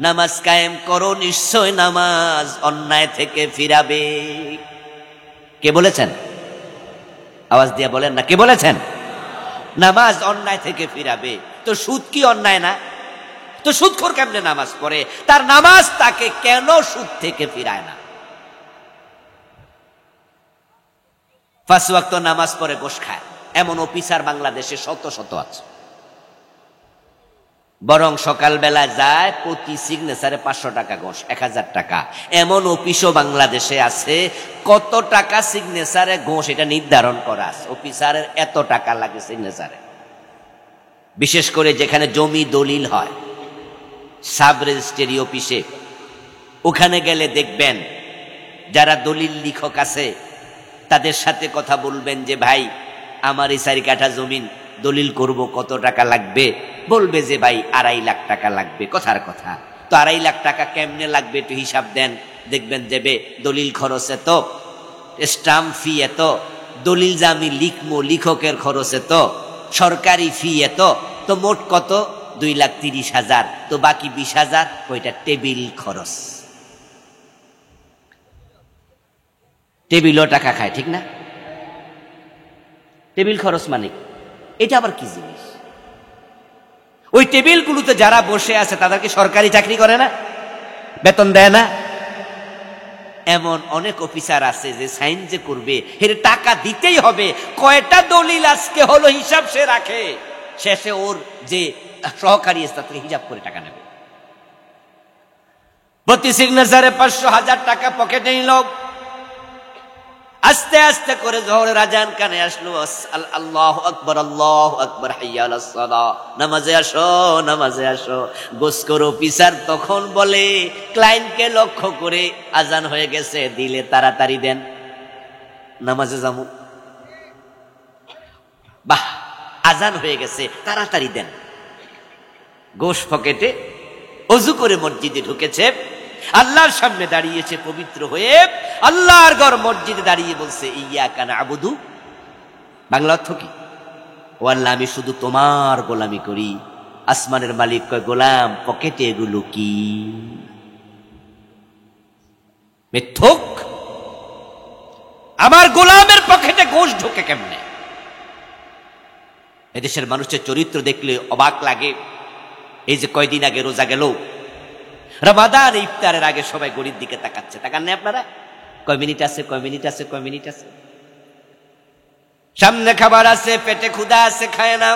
নামাজ কায়েম করো, নিশ্চয় নামাজ অন্যায় থেকে ফিরাবে। কে বলেছেন? আওয়াজ দিয়ে বলেন না, কে বলেছেন? নামাজ অন্যায় থেকে ফিরাবে। তো সুদ কি অন্যায় না? তো সুদখোর কেমনে নামাজ পড়ে? তার নামাজ তাকে কেন সুদ থেকে ফিরায় না? 5 ওয়াক্ত নামাজ পড়ে গোশ খায়, এমন অফিসার বাংলাদেশে শত শত আছে। বরং সকালবেলা যায়, প্রতি সিগনেচারে 500 টাকা ঘোষ, 1000 টাকা। এমন অফিসও বাংলাদেশে আছে, কত টাকা সিগনেচারে ঘোষ এটা নির্ধারণ করা আছে। অফিসারের এত টাকা লাগে সিগনেচারে। বিশেষ করে যেখানে জমি দলিল হয়, সাব রেজিস্ট্রি অফিসে, ওখানে গেলে দেখবেন যারা দলিল লিখক আছে, তাদের সাথে কথা বলবেন যে ভাই আমার এই 4 কাঠা জমিন দলিল করব, কত টাকা লাগবে? বলবে যে ভাই 2.5 লাখ টাকা লাগবে। কথার কথা। তো 2.5 লাখ টাকা কেমনে লাগবে একটু হিসাব দেন, দেখবেন দেবে দলিল খরচ এত, স্টাম্প ফি এত, দলিল যে আমি লিখবো লিখকের খরচ এত, সরকারি ফি এত, তো মোট কত? 2,30,000। তো বাকি 20,000 ওইটা টেবিল খরচ। টেবিলও টাকা খায়, ঠিক না? টেবিল খরচ মানে এটা আবার কি জিনিস? ওই টেবিলগুলোতে যারা বসে আছে তাদেরকে সরকারি চাকরি করে না, বেতন দেয় না? এমন অনেক অফিসার আছে যে সাইন যে করবে এর টাকা দিতেই হবে। কয়টা দলিল আজকে হলো হিসাব সে রাখে, শেষে ওর যে সহকারী তার থেকে হিসাব করে টাকা নেবে। প্রতি সিগনেচারে 500,000 টাকা পকেটে নিল। আস্তে আস্তে করে জোহরের আজান কানে আসলো, আল্লাহু আকবার, আল্লাহু আকবার, হাইয়া আলাস সালাহ, নামাজে আসো, নামাজে আসো। গোসকর অফিসার তখন বলে ক্লায়েন্টকে লক্ষ্য করে, আজান হয়ে গেছে, দিলে তাড়াতাড়ি দেন, নামাজে যাবো। বাহ, আজান হয়ে গেছে, তাড়াতাড়ি দেন। গোশ পকেটে, অজু করে মসজিদে ঢুকেছে, আল্লাহর সামনে দাঁড়িয়েছে পবিত্র হয়ে, আল্লাহর ঘর মসজিদে দাঁড়িয়ে বলছে ইয়াকা না'বুদু, বাংলা অর্থ কি? ও আল্লাহ, আমি শুধু তোমার গোলামি করি। আসমানের মালিক কয়, গোলাম পকেটে এগুলো কি? মিথ্যুক, আমার গোলামের পকেটে গোশ ঢোকে কেমনে? এদেশের মানুষের চরিত্র দেখলে অবাক লাগে। এই যে কয়দিন আগে রোজা গেল, রমাদান ইফতারের আগে সবাই গড়ির দিকে তাকাচ্ছে, তাকান না আপনারা? কয় মিনিট আছে, কয় মিনিট আছে, কয় মিনিট আছে? সামনে খাবার আছে, পেটে ক্ষুধা আছে, খায় না।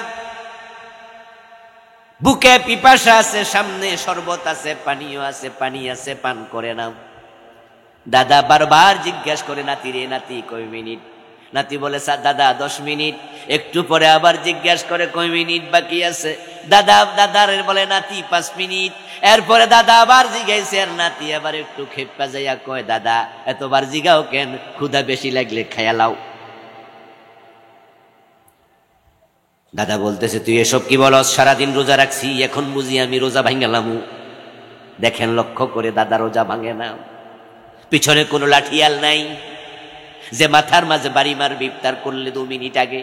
বুকে পিপাসা আছে, সামনে শরবত আছে, পানীয় আছে, পানি আছে, পান করে নাও। দাদা বারবার জিজ্ঞাসা করে, নাতি রে নাতি কয় মিনিট? নাতি বলে, স্যার দাদা 10 মিনিট। একটু পরে আবার জিজ্ঞাসা করে, কয় মিনিট বাকি আছে? দাদার বলে, নাতি 5 মিনিট। এরপরে দাদা আবার জিজ্ঞাসে, আর নাতি আবার একটু খেপা যাইয়া কয়, দাদা এতবার জিগাও কেন? ক্ষুধা বেশি লাগলে খায়া লাও। দাদা বলতেছে, তুই এসব কি বলস? সারাদিন রোজা রাখছি, এখন বুঝি আমি রোজা ভাঙালাম? দেখেন লক্ষ্য করে, দাদা রোজা ভাঙে না। পিছনে কোনো লাঠিয়াল নাই যে মাথার মাঝে বাড়ি মারবে ইফতার করলে 2 মিনিট আগে,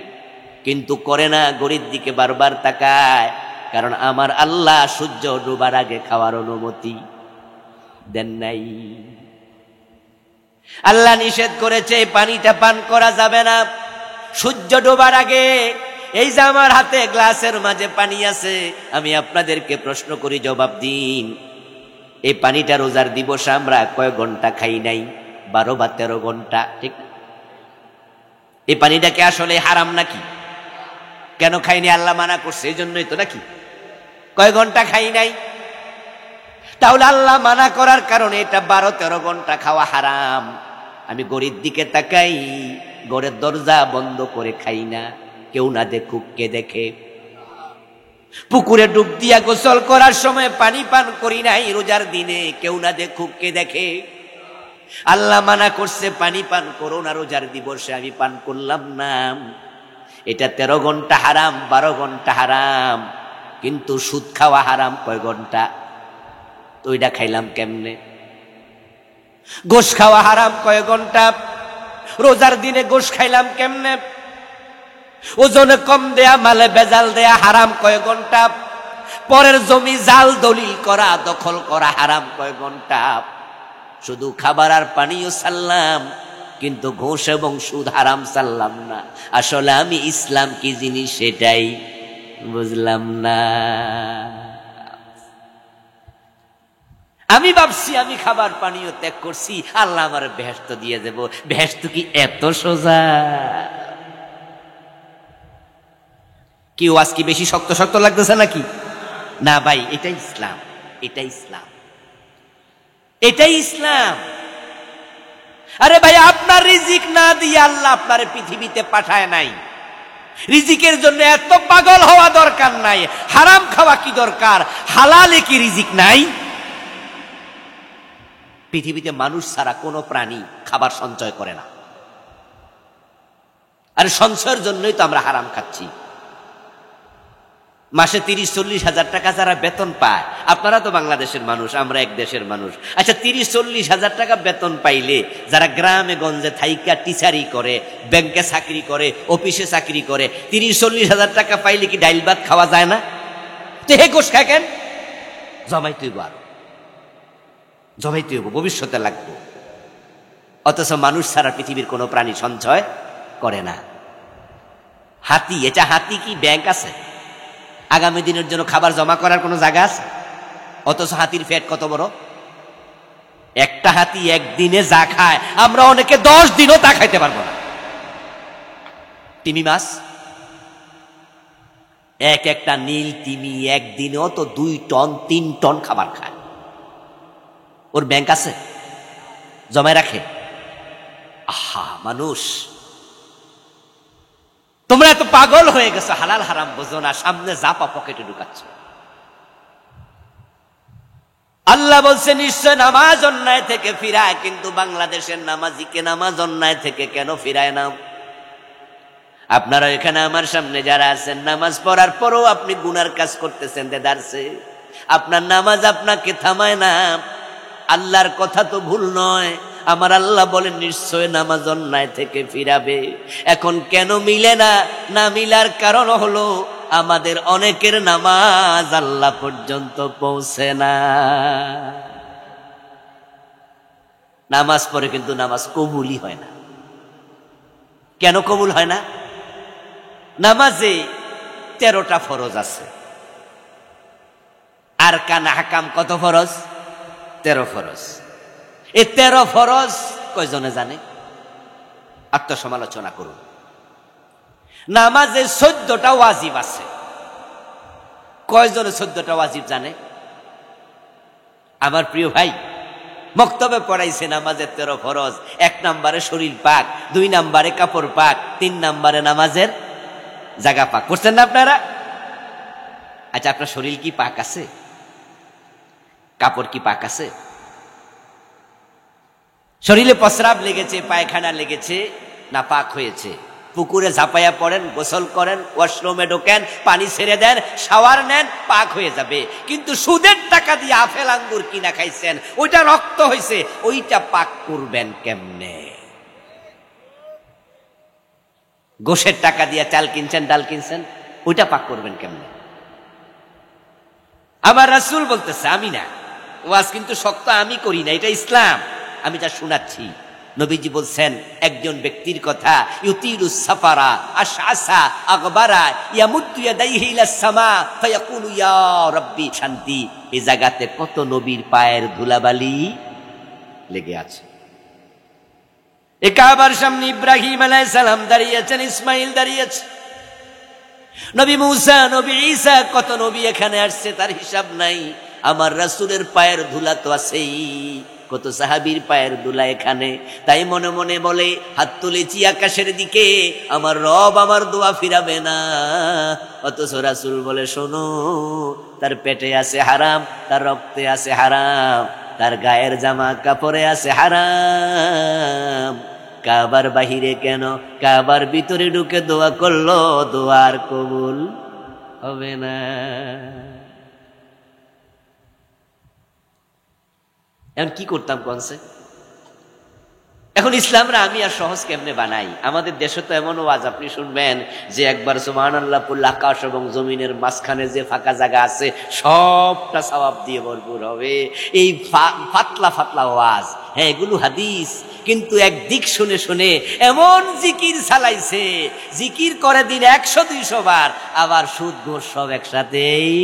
কিন্তু করে না, ঘড়ির দিকে বারবার তাকায়। কারণ আমার আল্লাহ সূর্য ডোবার আগে খাওয়ার অনুমতি দেন নাই। আল্লাহ নিষেধ করেছে, এই পানিটা পান করা যাবে না সূর্য ডোবার আগে। এই যে আমার হাতে গ্লাসের মাঝে পানি আছে, আমি আপনাদেরকে প্রশ্ন করি, জবাব দিন। এই পানিটা রোজার দিবসে আমরা কয় ঘন্টা খাই নাই? 12 বা 13 ঘন্টা, ঠিক না? এই পানিটাকে আসলে হারাম নাকি? কেন খাইনি? আল্লাহ মানা করছে, এই জন্যই তো নাকি? কয় ঘন্টা খাই নাই? তাহলে আল্লাহ মানা করার কারণে এটা 12-13 ঘন্টা খাওয়া হারাম। আমি গড়ির দিকে তাকাই, ঘরের দরজা বন্ধ করে খাই না, কেউ না দেখুক। কে দেখে? পুকুরে ডুব দিয়া গোসল করার সময় পানি পান করি নাই রোজার দিনে, কেউ না দেখুক। কে দেখে? আল্লাহ মানা করছে পানি পান করো না রোজার দিবসে, আমি পান করলাম না। এটা 13 ঘন্টা হারাম, 12 ঘন্টা হারাম। কিন্তু সুদ খাওয়া হারাম কয় ঘন্টা? তো ওইটা খাইলাম কেমনে? গোশ খাওয়া হারাম কয় ঘন্টা? রোজার দিনে গোশ খাইলাম কেমনে? ওজনে কম দেয়া, মালে বেজাল দেয়া হারাম কয় ঘন্টা? পরের জমি জাল দলিল করা, দখল করা হারাম কয় ঘন্টা? শুধু খাবার আর পানিও সারলাম, কিন্তু ঘুষ এবং সুদ হারাম সারলাম না। আসলে আমি ইসলাম কি জিনিস সেটাই বুঝলাম না। আমি ভাবছি আমি খাবার পানিও ত্যাগ করছি, আল্লাহ আমার বেহেশত দিয়ে দেব। বেহেশত কি এত সোজা? কি ওয়াজ কি বেশি শক্ত শক্ত লাগতেছে নাকি? না ভাই, এটাই ইসলাম, এটাই ইসলাম, এটাই ইসলাম। আরে ভাই, আপনার রিজিক না দিয়ে আল্লাহ আপনার পৃথিবীতে পাঠায় নাই। রিজিকের জন্য এত পাগল হওয়া দরকার নাই। হারাম খাওয়া কি দরকার? হালালে কি রিজিক নাই? পৃথিবীতে মানুষ ছাড়া কোনো প্রাণী খাবার সঞ্চয় করে না। আর সঞ্চয়ের জন্যই তো আমরা হারাম খাচ্ছি। মাসে 30-40 হাজার টাকা যারা বেতন পায়, আপনারা তো বাংলাদেশের মানুষ, আমরা এক দেশের মানুষ। আচ্ছা, 30-40 হাজার টাকা বেতন পাইলে যারা গ্রামে গঞ্জে থাইকা টিচারি করে, ব্যাংকে চাকরি করে, অফিসে চাকরি করে, 30-40 হাজার টাকা পাইলে কি ডাইল ভাত খাওয়া যায় না? তো হে গোশ খায় কেন? জমাইতে হইব, আরো জমাইতে হইব, ভবিষ্যতে লাগবে। অথচ মানুষ ছাড়া পৃথিবীর কোনো প্রাণী সঞ্চয় করে না। হাতি, এটা হাতি কি ব্যাংক আছে? আগামী দিনের জন্য খাবার জমা করার কোনো জায়গা আছে? অথচ হাতির পেট কত বড়! একটা হাতি একদিনে যা খায়, আমরা অনেকে 10 দিনও তা খাইতে পারবো না। তিমি মাছ, একটা নীল তিমি একদিনেও তো 2 টন 3 টন খাবার খায়। ওর ব্যাংক আছে? জমায় রাখে? আহা মানুষ, তোমরা এত পাগল হয়ে গেছো, হালাল হারাম বোঝো না, সামনে জাপা পকেটে ঢুকাচ্ছ। আল্লাহ বলছে নিশ্চয় নামাজ অন্যায় থেকে ফিরায়, কিন্তু বাংলাদেশের নামাজিকে নামাজ অন্যায় থেকে কেন ফিরায় না? আপনারা এখানে আমার সামনে যারা আছেন, নামাজ পড়ার পরও আপনি গুনার কাজ করতেছেন দেদারছে। আপনার নামাজ আপনাকে থামায় না। আল্লাহর কথা তো ভুল নয়। আমার আল্লাহ বলেন নিশ্চয় নামাজ অন্যায় থেকে ফিরাবে। এখন কেন মিলে না? না মিলার কারণ হলো আমাদের অনেকের নামাজ আল্লাহ পর্যন্ত পৌঁছে না। নামাজ পড়ে কিন্তু নামাজ কবুলই হয় না। কেন কবুল হয় না? নামাজে 13টা ফরজ আছে। আর কান হাকাম কত ফরজ? 13 ফরজ। এই 13 ফরজ কয়জনে জানে? আত্মসমালোচনা করুন। নামাজে 14টা ওয়াজিব আছে। কয়জনে 14টা ওয়াজিব জানে? আমার প্রিয় ভাই, মক্তবে পড়াইছে নামাজের 13 ফরজ। 1 নম্বরে শরীর পাক, 2 নম্বরে কাপড় পাক, 3 নম্বরে নামাজের জায়গা পাক। করছেন না আপনারা? আচ্ছা, আপনার শরীর কি পাক আছে? কাপড় কি পাক আছে? শরীরে প্রস্রাব লেগেছে, পায়খানা লেগেছে, না পাক হয়েছে? পুকুরে ঝাঁপাইয়া পড়েন, গোসল করেন, ওয়াশরুমে ঢোকেন, পানি ছেড়ে দেন, শাওয়ার নেন, পাক হয়ে যাবে। কিন্তু সুদের টাকা দিয়ে আপেল আঙ্গুর কিনা খাইছেন, ওইটা রক্ত হয়েছে, ওইটা পাক করবেন কেমনে? গোশের টাকা দিয়ে চাল কিনছেন, ডাল কিনছেন, ওইটা পাক করবেন কেমনে? আমার রাসূল বলতেছে, আমি না, ওয়াজ কিন্তু শক্ত আমি করি না, এটা ইসলাম, আমি যা শোনাচ্ছি। নবীজি বলছেন একজন ব্যক্তির কথা, ইউতিরুস সাফারা আশআসা আগবারা ইয়ামুদ্দু ইয়াদাইহি ইলাস সামা ফায়াকুলু ইয়া রাব্বি। শান্তি, এই জায়গাতে কত নবীর পায়ের ধুলাবালি লেগে আছে। এই কাবার সামনে ইব্রাহিম আলাইহিস সালাম দাঁড়িয়েছেন, ইসমাইল দাঁড়িয়েছে, নবী মুসা, নবী ঈসা, কত নবী এখানে আসছে তার হিসাব নাই। আমার রাসূলের পায়ের ধুলা তো আছেই, কত সাহাবীর পায়ের ধুলা এখানে। তাই মনে মনে বলে, হাত তুলেছি আকাশের দিকে, আমার রব আমার দোয়া ফিরাবে না। অথচ রাসূল বলে, শোনো, তার পেটে আছে হারাম, তার রক্তে আছে হারাম, তার গায়ের জামা কাপড়ে আছে হারাম। কাবার বাহিরে কেন, কাবার ভিতরে ঢুকে দোয়া করলো, দোয়ার কবুল হবে না। এখন কি করতাম কনসে? এখন ইসলামরা আমি আর সহজ কেমনে বানাই? আমাদের দেশে তো এমন ওয়াজ আপনি শুনবেন যে একবার সুবহানাল্লাহ পড়লে আকাশ এবং জমিনের মাঝখানে যে ফাঁকা জায়গা আছে সবটা সওয়াব দিয়ে ভরপুর হবে। এই পাতলা পাতলা ওয়াজ, হ্যাঁ এগুলো হাদিস, কিন্তু একদিক শুনে শুনে এমন জিকির চালাইছে, জিকির করে দিন 100-200 বার, আবার সুদ ঘোষ সব একসাথেই।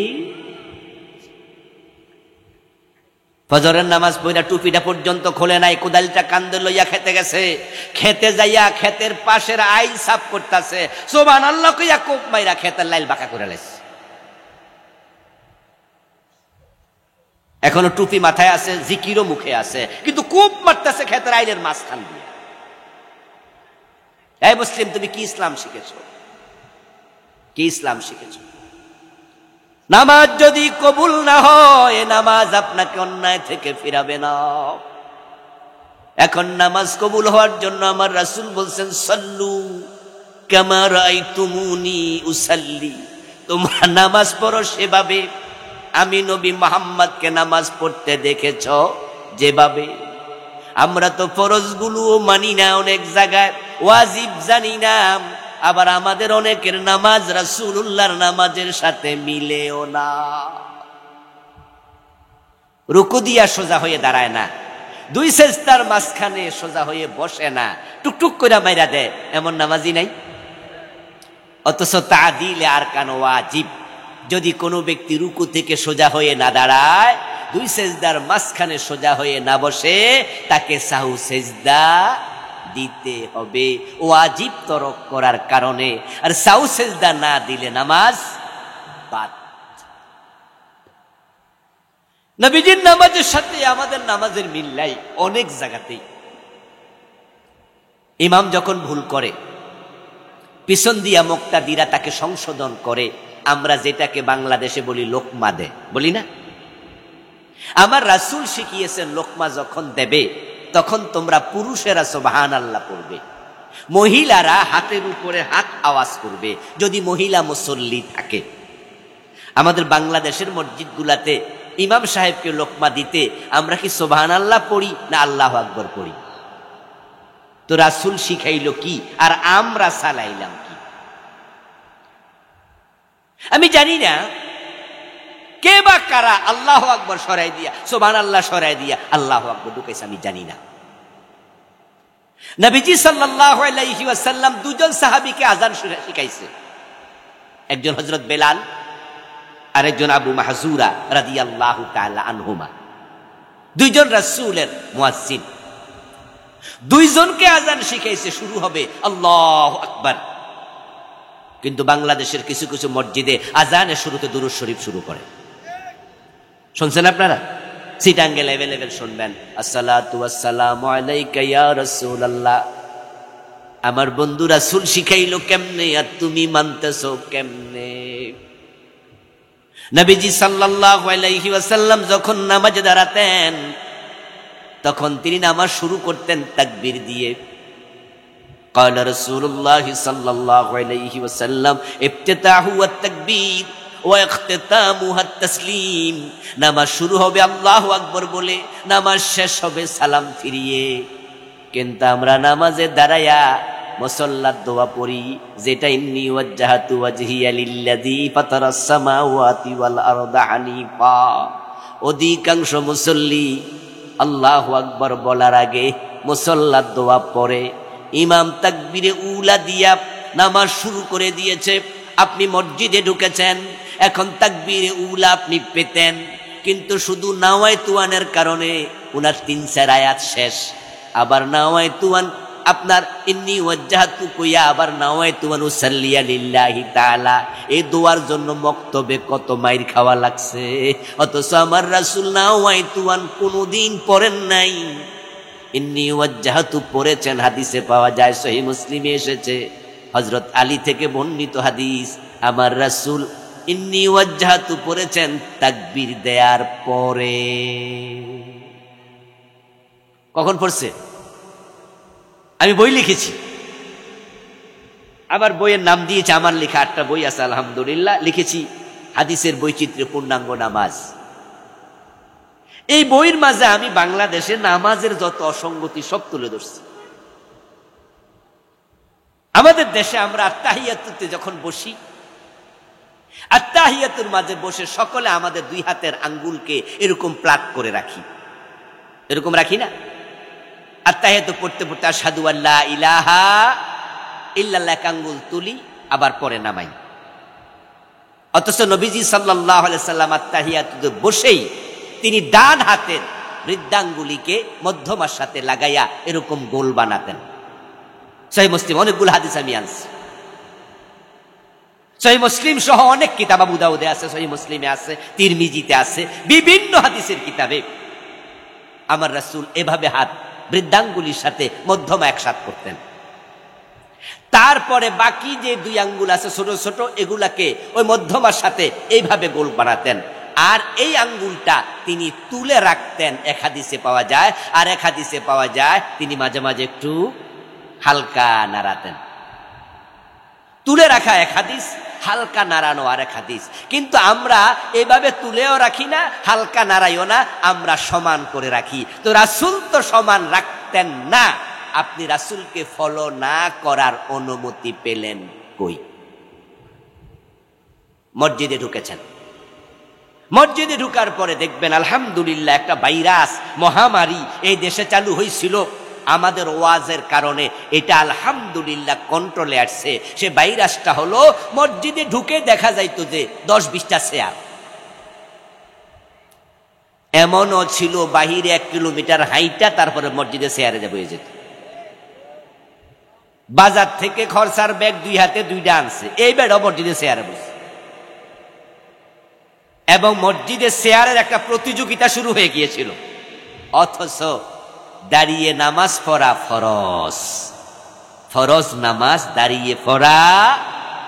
ফজরের নামাজ পড়া টুপিটা পর্যন্ত খোলে নাই, কোদালটা কান্দে লইয়া খেতে গেছে, খেতে যাইয়া ক্ষেতের পাশের আইল সাফ করতেছে, সুবহানাল্লাহ কইয়া কোপ মাইরা ক্ষেতের লাইল বাঁকা করে লাইছে। এখনো টুপি মাথায় আছে, জিকিরও মুখে আছে, কিন্তু কোপ মারতেছে ক্ষেতের আইলের মাঝখান দিয়ে। এই মুসলিম, তুমি কি ইসলাম শিখেছো? কি ইসলাম শিখেছো? নামাজ যদি কবুল না হয়, নামাজ আপনাকে অন্যায় থেকে ফিরাবে না। এখন নামাজ কবুল হওয়ার জন্য আমার রাসূল বলছেন, সাল্লু কামা রাআইতুমুনি উসাল্লি, তোমরা নামাজ পড়ো সেভাবে আমি নবী মুহাম্মদকে নামাজ পড়তে দেখেছ যেভাবে। আমরা তো ফরজগুলোও মানি না, অনেক জায়গায় ওয়াজিব জানি না, আবার আমাদের অনেকের নামাজ রাসূলুল্লাহর নামাজের সাথে মিলেও না। রুকু দিয়া সোজা হয়ে দাঁড়ায় না, দুই সেজদার মাঝখানে সোজা হয়ে বসে না, টুকটুক করে মাইরা দেয়, এমন নামাজি নাই। অথচ তাদিলে আরকান ওয়াজিব, যদি কোনো ব্যক্তি রুকু থেকে সোজা হয়ে না দাঁড়ায়, দুই সেজদার মাঝখানে সোজা হয়ে না বসে, তাকে সাহু সেজদা দিতে হবে ওয়াজিব তরক করার কারণে। আর সাহু সেজদা না দিলে নামাজ বাদ। নবীজির নামাজের সাথে আমাদের নামাজের মিল নাই অনেক জায়গাতেই। ইমাম যখন ভুল করে, পিছন দিয়া মুক্তাদিরা তাকে সংশোধন করে। আমরা যেটাকে বাংলাদেশে বলি লোকমা দে, বলি না? আমার রাসূল শিখিয়েছেন লোকমা যখন দেবে তখন তোমরা পুরুষেরা সুবহানাল্লাহ পড়বে, মহিলারা হাতের উপরে হাত আওয়াজ করবে যদি মহিলা মুসল্লি থাকে। আমাদের বাংলাদেশের মসজিদগুলাতে ইমাম সাহেবকে লোকমা দিতে আমরা কি সুবহানাল্লাহ পড়ি না আল্লাহু আকবার পড়ি? তো রাসূল শিখাইল কি আর আমরা চালাইলাম কি? আমি জানি না কে বা কারা আল্লাহু আকবার সরাই দিয়া সুবহানাল্লাহ সরাই দিয়া আল্লাহু আকবার ঢুকাইছে, আমি জানি না। নবীজি সাল্লাল্লাহু আলাইহি ওয়াসাল্লাম দুজন সাহাবীকে আযান শিখাইছে, একজন হযরত বেলাল আর একজন আবু মাহজুরা রাদিয়াল্লাহু তাআলা আনহুমা। দুইজন রাসূলের মুয়াজ্জিন, দুইজনকে আযান শিখাইছে। শুরু হবে আল্লাহু আকবার, কিন্তু বাংলাদেশের কিছু কিছু মসজিদে আযানের শুরুতে দুরূদ শরীফ শুরু করে। শুনছেন আপনারা? সিটাঙ্গে লেভেল শুনবেন, আসসালাতু ওয়াসসালামু আলাইকা ইয়া রাসূলুল্লাহ। আমার বন্ধু রাসূল শিখাইলো কেমনে আর তুমি মানতেছো কেমনে? নবীজি সাল্লাল্লাহু আলাইহি ওয়াসাল্লাম যখন নামাজে দাঁড়াতেন তখন তিনি নামাজ শুরু করতেন তাকবীর দিয়ে। قال رسول الله صلى الله عليه وسلم افتتاحه التكبير واختتامه التسليم। নামাজ শুরু হবে আল্লাহু আকবার বলে, নামাজ শেষ হবে সালাম ফিরিয়ে। কিন্তু আমরা নামাজে দাঁড়ায়া মুসাল্লাত দোয়া পড়ি, যেটা ইন্নী ওয়াজ্জাহাতু ওয়াজহিয়া লিল্লাযী ফাতারাস সামাওয়াতি ওয়াল আরদা হানিফা। অধিকাংশ মুসল্লি আল্লাহু আকবার বলার আগে মুসাল্লাত দোয়া পড়ে। ইমাম তাকবীরে উলা দিয়া নামাজ শুরু করে দিয়েছে, আপনি মসজিদে ঢুকেছেন, এখন তাকবীরে উলা আপনি পেতেন, কিন্তু শুধু নাওয়াইতুয়ানের কারণে উনার ৩-৪ আয়াত শেষ। আবার নাওয়াইতুয়ান আপনার ইন্নী ওয়াজ্জাহাতু কইয়া আবার নাওয়াইতুয়ান উসাল্লিয়া লিল্লাহি তাআলা, এই দোয়ার জন্য মক্তবে কত মাইর খাওয়া লাগছে। অথচ আমার রাসূল নাওয়াইতুয়ান কোনোদিন পড়েন নাই, ইন্নী ওয়াজ্জাহাতু পড়েছেন। হাদিসে পাওয়া যায়, সহিহ মুসলিমে এসেছে, হযরত আলী থেকে বর্ণিত হাদিস, আমার রাসূল ইন্নী ওয়াজ্জাহাতু পড়েছেন তাকবীর দেওয়ার পরে। কখন পড়ছে? আমি বই লিখেছি, আবার বইয়ের নাম দিয়েছে, আমার লেখা 8টা বই আছে আলহামদুলিল্লাহ, লিখেছি হাদিসের বৈচিত্র্য পূর্ণাঙ্গ নামাজ। এই বইয়ের মাঝে আমি বাংলাদেশের নামাজের যত অসঙ্গতি সব তুলে ধরছি। আমাদের দেশে আমরা আত্তাহিয়াতুতে যখন বসি, আত্তাহিয়াতুর মাঝে বসে সকলে আমাদের 2 হাতের আঙ্গুলকে এরকম প্লাগ করে রাখি, এরকম রাখি না? আত্তাহিয়াতু পড়তে পড়তে আশহাদু আল্লা ইলাহা ইল্লাল্লাহ এক আঙ্গুল তুলি, আবার পরে নামাই। অথচ নবীজি সাল্লাল্লাহু আলাইহি সাল্লাম আত্তাহিয়াতুতে বসেই তিনি ডান হাতের বৃদ্ধাঙ্গুলিকে মধ্যমার সাথে লাগাইয়া এরকম গোল বানাতেন। সহিহ মুসলিম অনেকগুলো হাদিস আমি আনছি, সহিহ মুসলিম সহ অনেক কিতাব, আবু দাউদে আছে, সহিহ মুসলিমে আছে, তিরমিজিতে আছে, বিভিন্ন হাদিসের কিতাবে আমার রাসূল এভাবে হাত বৃদ্ধাঙ্গুলির সাথে মধ্যমা একসাথ করতেন। তারপরে বাকি যে 2 আঙ্গুল আছে ছোট ছোট, এগুলাকে ওই মধ্যমার সাথে এইভাবে গোল বানাতেন, আর এই আঙ্গুলটা তিনি তুলে রাখতেন, এক হাদিসে পাওয়া যায়। আর এক হাদিসে পাওয়া যায় তিনি মাঝে মাঝে একটু হালকা নাড়াতেন। তুলে রাখা এক হাদিস, হালকা নাড়ানো আর এক হাদিস। কিন্তু আমরা এভাবে তুলেও রাখি না, হালকা নাড়াইও না, আমরা সমান করে রাখি। তো রাসূল তো সমান রাখতেন না, আপনি রাসূলকে ফলো না করার অনুমতি পেলেন কই? মসজিদে ঢুকেছেন, মসজিদে ঢুকার পরে দেখবেন আলহামদুলিল্লাহ একটা ভাইরাস মহামারী এই দেশে চালু হয়েছিল, আমাদের ওয়াজের কারণে এটা আলহামদুলিল্লাহ কন্ট্রোলে আসছে। সে ভাইরাসটা হলো মসজিদে ঢুকে দেখা যাইতো যে 10-20টা চেয়ার, এমনও ছিল বাহিরে 1 কিলোমিটার হাইটা তারপরে মসজিদে চেয়ারে যাবে যেত। বাজার থেকে খরচার ব্যাগ 2 হাতে 2টা আনছে, এই বেড়া মসজিদে চেয়ারে বসে, এবং মসজিদে চেয়ারের একটা প্রতিযোগিতা শুরু হয়ে গিয়েছিল। অথচ দাঁড়িয়ে নামাজ পড়া ফরজ, ফরজ নামাজ দাঁড়িয়ে পড়া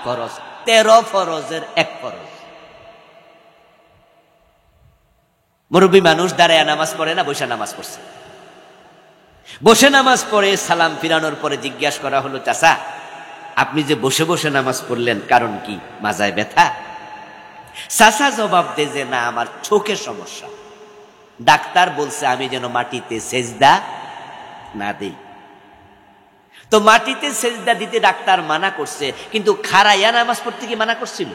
ফরজ, 13 ফরজের 1 ফরজ। মুরব্বী মানুষ দাঁড়ায় নামাজ পড়ে না, বসে নামাজ পড়ছে। বসে নামাজ পড়ে সালাম ফিরানোর পরে জিজ্ঞাসা করা হলো, চাচা আপনি যে বসে বসে নামাজ পড়লেন কারণ কি, মাজায় ব্যথা? চাচা জবাব দে যে না, আমার চোখের সমস্যা। ডাক্তার বলছে আমি যেন মাটিতে সেজদা না দেই। তো মাটিতে সেজদা দিতে ডাক্তার মানা করছে, কিন্তু খাড়াইয়া নামাজ পড়তে কি মানা করছিল?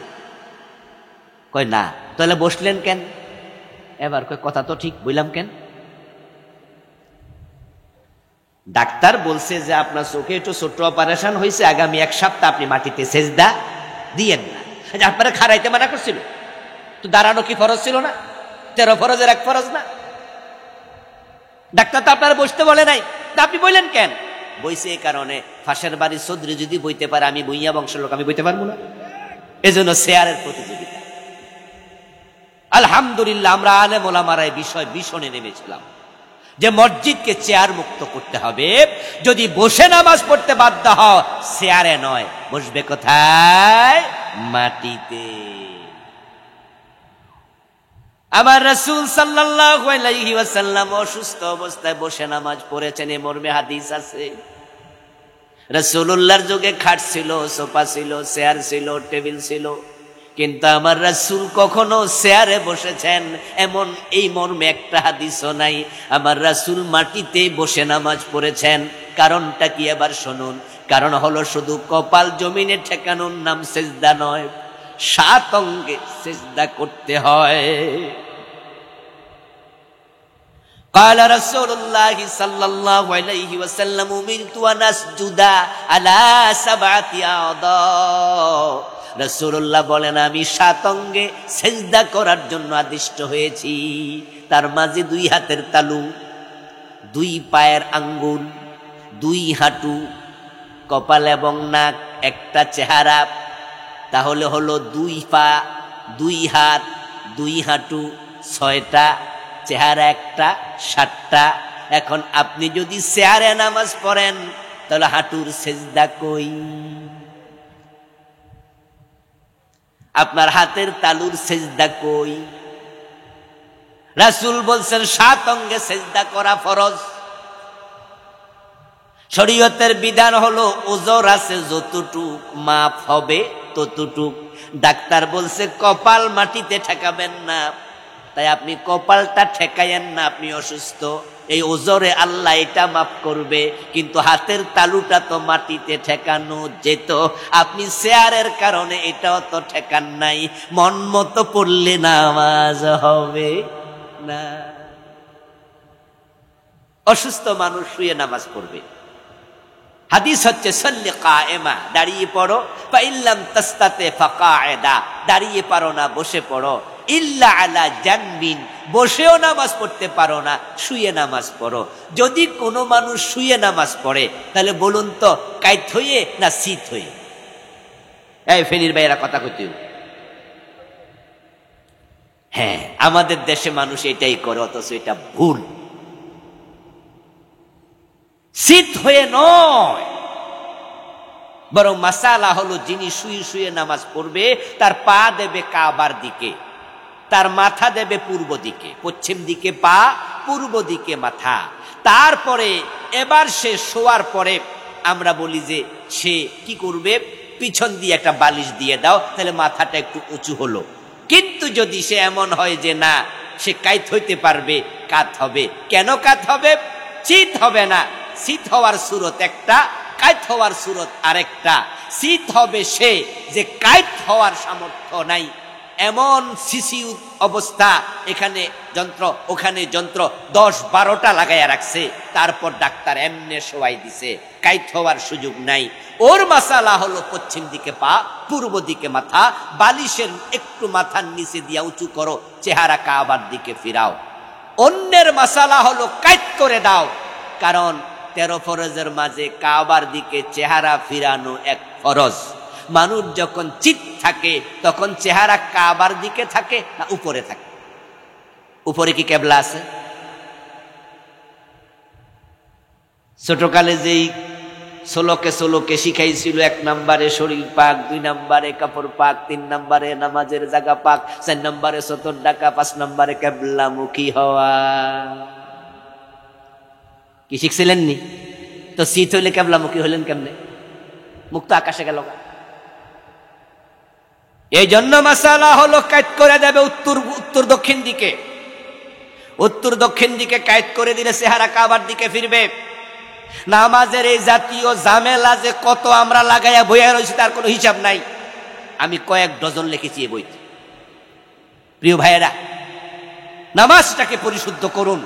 কয় না। তাহলে বসলেন কেন? এবার কয় কথা তো ঠিক, বললাম কেন? ডাক্তার বলছে যে আপনার চোখে একটু ছোট্ট অপারেশন হয়েছে, আগামী 1 সপ্তাহ আপনি মাটিতে সেজদা দিয়েন না। আপনারা খাড়াইতে মানা করছিল, তো দাঁড়ানো কি ফরজ ছিল না? 13 ফরজের 1 ফরজ না? ডাক্তার তো আপনারা বসতে বলে নাই, তা আপনি বললেন কেন? বইছে এই কারণে, ফাঁসের বাড়ির চৌধুরী যদি বইতে পারে, আমি বইয়া বংশের লোক, আমি বইতে পারবো না? এজন্য চেয়ারের প্রতিযোগিতা। আলহামদুলিল্লাহ আমরা আলেম ওলামারা এই বিষয় ভীষণে নেমেছিলাম যে মসজিদকে চেয়ার মুক্ত করতে হবে। যদি বসে নামাজ পড়তে বাধ্য হও, চেয়ারে নয়, বসবে কোথায়? মাটিতে। আমার রাসূল সাল্লাল্লাহু আলাইহি ওয়াসাল্লাম অসুস্থ অবস্থায় বসে নামাজ পড়েছেন, এ মর্মে হাদিস আছে। রাসূলুল্লাহর যুগে খাট ছিল, সোফা ছিল, চেয়ার ছিল, টেবিল ছিল, কিন্তু আমার রাসূল কখনো চেয়ারে বসেছেন এমন এই মর্মে একটা হাদিসও নাই। আমার রাসূল মাটিতে বসে নামাজ পড়েছেন। কারণটা কি এবার শুনুন। কারণ হলো শুধু কপাল জমিনে ঠেকানোর নাম সেজদা নয়, 7 অঙ্গে সেজদা করতে হয়। قال رسول الله صلى الله عليه وسلم أمرت أن أسجد على 7 أعضاء। রাসূলুল্লাহ বলেন আমি 7 অঙ্গে সেজদা করার জন্য আদিষ্ট হয়েছি। তার মাঝে 2 হাতের তালু, 2 পায়ের আঙ্গুল, 2 হাঁটু, কপাল এবং নাক, একটা চেহারা। তাহলে হলো 2 পা, 2 হাত, 2 হাঁটু, 6টা, চেহারা একটা, 7টা। এখন আপনি যদি চেয়ারে নামাজ পড়েন তাহলে হাঁটুর সেজদা কই? আপনার হাতের তালুর সেজদা কই? রাসূল বলছেন 7 অঙ্গে সেজদা করা ফরজ। শরীয়তের বিধান হলো ওজর আছে, যতটুক মাপ হবে ততটুক। ডাক্তার বলছে কপাল মাটিতে ঠেকাবেন না, তাই আপনি কপালটা ঠেকায়েন না, আপনি অসুস্থ, এই ওজরে আল্লাহ এটা মাফ করবে। কিন্তু হাতের তালুটা তো মাটিতে ঠেকানো যেত, আপনি চেয়ারের কারণে এটাও তো ঠেকান নাই। মন মতো পড়লে নামাজ হবে না। অসুস্থ মানুষ শুয়ে নামাজ পড়বে। হাদিস হচ্ছে সল্লি কায়েমা, দাঁড়িয়ে পড়ো, ফা ইল্লাম তাস্তাতে ফাকায়েদা, দাঁড়িয়ে পারো না বসে পড়ো, ইল্লা আলা জানবিন, বসেও নামাজ পড়তে পারো না শুয়ে নামাজ পড়ো। যদি কোনো মানুষ শুয়ে নামাজ পড়ে তাহলে বলুন তো কাইত হয়ে না শীত হয়ে? এই ফেনীর ভাইয়েরা কথা কইতে, হ্যাঁ আমাদের দেশে মানুষ এটাই করে, অথচ এটা ভুল। শীত হয়ে নয়, বরং মাসালা হলো যিনি শুয়ে শুয়ে নামাজ পড়বে তার পা দেবে কাবার দিকে, তার মাথা দেবে পূর্ব দিকে, পশ্চিম দিকে পা, পূর্ব দিকে মাথা। তারপরে এবার সে শোয়ার পরে আমরা বলি যে সে কি করবে, পিছন দিয়ে একটা বালিশ দিয়ে দাও, তাহলে মাথাটা একটু উঁচু হলো। কিন্তু যদি সে এমন হয় যে না, সে কাত হইতে পারবে, কাত হবে। কেন কাত হবে? চিত হবে না। চিত হওয়ার সুরত একটা, কাত হওয়ার সুরত আরেকটা। চিত হবে সে যে কাত হওয়ার সামর্থ্য নাই, এমন সিসি অবস্থা, এখানে যন্ত্র ওখানে যন্ত্র 10-12টা লাগাইয়া রাখছে, তারপর ডাক্তার এমনে শোয়াই দিছে, কাইত হওয়ার সুযোগ নাই। ওর মাসালা হলো পশ্চিম দিকে পা, পূর্ব দিকে মাথা, বালিশের একটু মাথার নিচে দিয়া উঁচু করো, চেহারা কাবার দিকে ফিরাও। অন্যের মাসালা হলো কাইত করে দাও, কারণ 13 ফরজের মাঝে কাবার দিকে চেহারা ফিরানো এক ফরজ। মানুষ যখন চিত থাকে তখন চেহারা কাবার দিকে থাকে না উপরে থাকে? উপরে কি কেবলা আছে? ছোটকালে যেই ষোলোকে শিখাইছিল, 1 নম্বরে শরীর পাক, 2 নম্বরে কাপড় পাক, 3 নম্বরে নামাজের জায়গা পাক, 4 নম্বরে সতর ডাকা, 5 নম্বরে কেবলামুখী হওয়া। কি শিখছিলেননি? তো শীত হইলে কেবলামুখী হইলেন কেমনে? মুখ তো আকাশে গেল। এই জন্য মাসালা হলো কায়েদ করে দেবে উত্তর দক্ষিণ দিকে। উত্তর দক্ষিণ দিকে কায়েদ করে দিলে চেহারা কাবার দিকে ফিরবে। নামাজের এই জাতীয় ঝামেলা যে কত আমরা লাগাইয়া বইয়া রয়েছি তার কোনো হিসাব নাই। আমি কয়েক ডজন লিখেছি এই বইতে। প্রিয় ভাইয়েরা, নামাজটাকে পরিশুদ্ধ করুন,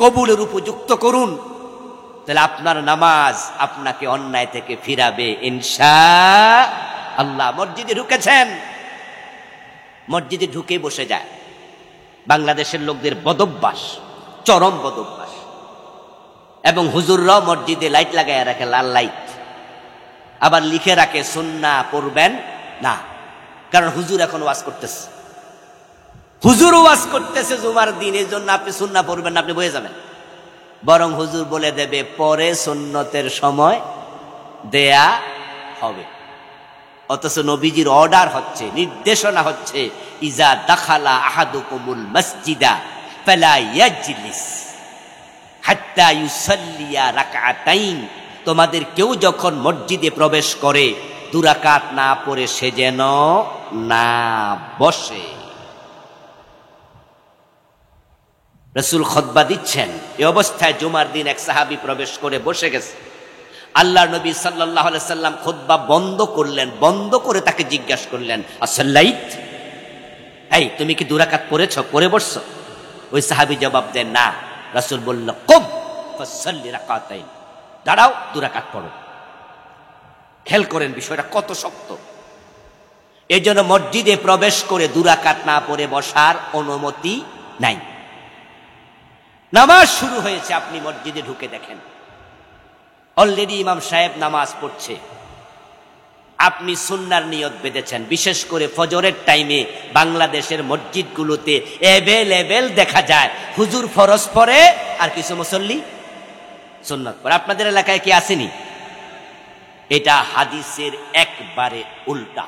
কবুলের উপযুক্ত করুন, তাহলে আপনার নামাজ আপনাকে অন্যায় থেকে ফিরাবে ইনশাআল্লাহ। মসজিদে ঢুকেছেন, মসজিদে ঢুকে বসে যায়। বাংলাদেশের লোকদের বদভ্যাস, চরম বদভ্যাস। এবং হুজুররাও মসজিদে লাইট লাগাইয়া রাখে, লাল লাইট। আবার লিখে রাখে সুন্নাহ পড়বেন না, কারণ হুজুর এখন ওয়াজ করতেছে। হুজুর ওয়াজ করতেছে জুমার দিন, এই জন্য আপনি সুন্নাহ পড়বেন না, আপনি বয়ে যাবেন। বরং হুজুর বলে দেবে পরে সুন্নতের সময় দেয়া হবে। অথচ নবীজির অর্ডার হচ্ছে, নির্দেশনা হচ্ছে, ইজা দাখালা আহাদুকুমুল মসজিদা ফালা ইয়াজলিস হাত্তা ইউসাল্লিয়া রাকআতাইন। তোমাদের কেউ যখন মসজিদে প্রবেশ করে 2 রাকাত না পড়ে সে যেন না বসে। রাসূল খুতবা দিচ্ছেন, এই অবস্থায় জুমার দিন এক সাহাবী প্রবেশ করে বসে গেছে। আল্লাহর নবী সাল্লাল্লাহু আলাইহি সাল্লাম খুতবা বন্ধ করলেন, বন্ধ করে তাকে জিজ্ঞাসা করলেন, আসসালাইত, এই তুমি কি 2 রাকাত পড়েছো, পড়ে বসছো? ওই সাহাবী জবাব দেন না। রাসূল বলল, কুম ফাসাল্লি রাকাতাইন, দাঁড়াও 2 রাকাত পড়ো। খেয়াল করেন বিষয়টা কত শক্ত। এই জন্য মসজিদে প্রবেশ করে 2 রাকাত না পড়ে বসার অনুমতি নাই। নামাজ শুরু হয়েছে, আপনি মসজিদে ঢুকে দেখেন অলরেডি ইমাম সাহেব নামাজ পড়ছে, আপনি সুন্নার নিয়ত বেঁধেছেন। বিশেষ করে ফজরের টাইমে বাংলাদেশের মসজিদগুলোতে এভেলেবেল দেখা যায় হুজুর ফরজ পড়ে আর কিছু মুসল্লি সুন্নাত পড়ে। আপনাদের এলাকায় কি আসেনি? এটা হাদিসের একবারে উল্টা।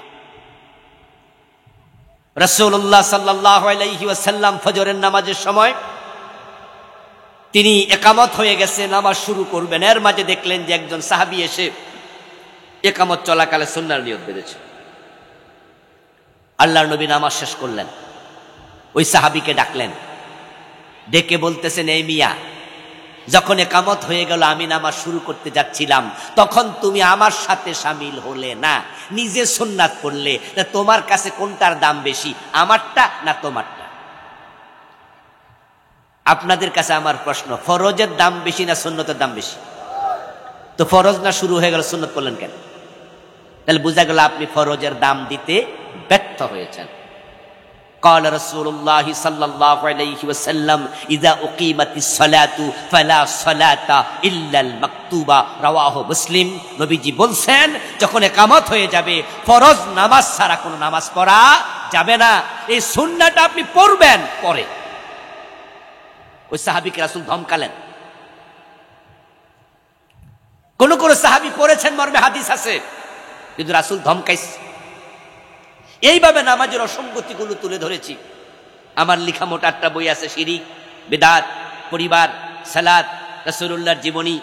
রাসূলুল্লাহ সাল্লাল্লাহু আলাইহি ওয়াসাল্লাম ফজরের নামাজের সময় তিনি একামত হয়ে গেছে, নামাজ শুরু করবেন, এর মাঝে দেখলেন যে একজন সাহাবী এসে একামত চলাকালে সুন্নার নিয়ত বেঁধেছে। আল্লাহর নবী নামাজ শেষ করলেন, ওই সাহাবীকে ডাকলেন, ডেকে বলতেছেন, এই মিয়া, যখন একামত হয়ে গেল আমি নামাজ শুরু করতে যাচ্ছিলাম, তখন তুমি আমার সাথে শামিল হলে না, নিজে সুন্নাত পড়লে। তোমার কাছে কোনটার দাম বেশি, আমারটা না তোমারটা? আপনাদের কাছে আমার প্রশ্ন, ফরজের দাম বেশি না সুন্নতের দাম বেশি? তো ফরজ না শুরু হয়ে গেল, সুন্নত করলেন কেন? তাহলে বোঝা গেল আপনি ফরজের দাম দিতে ব্যর্থ হয়েছেন। قال رسول الله صلى الله عليه وسلم اذا اقيمت الصلاه فلا صلاه الا المكتوبه رواه মুসলিম। নবীজি বলছেন, যখন ইকামত হয়ে যাবে ফরজ নামাজ ছাড়া কোনো নামাজ পড়া যাবে না। এই সুন্নাহটা আপনি পড়বেন পরে। ওই সাহাবীকে রাসূল ধমকালেন। কোন সাহাবী পড়েছেন মর্মে হাদিস আছে, কিন্তু রাসূল ধমকাইছে। এইভাবে নামাজের অসঙ্গতিগুলো তুলে ধরেছি। আমার লেখা মোটা 8টা বই আছে, শিরিক, বিদআত, পরিবার, সালাত, রাসূলুল্লাহর জীবনী।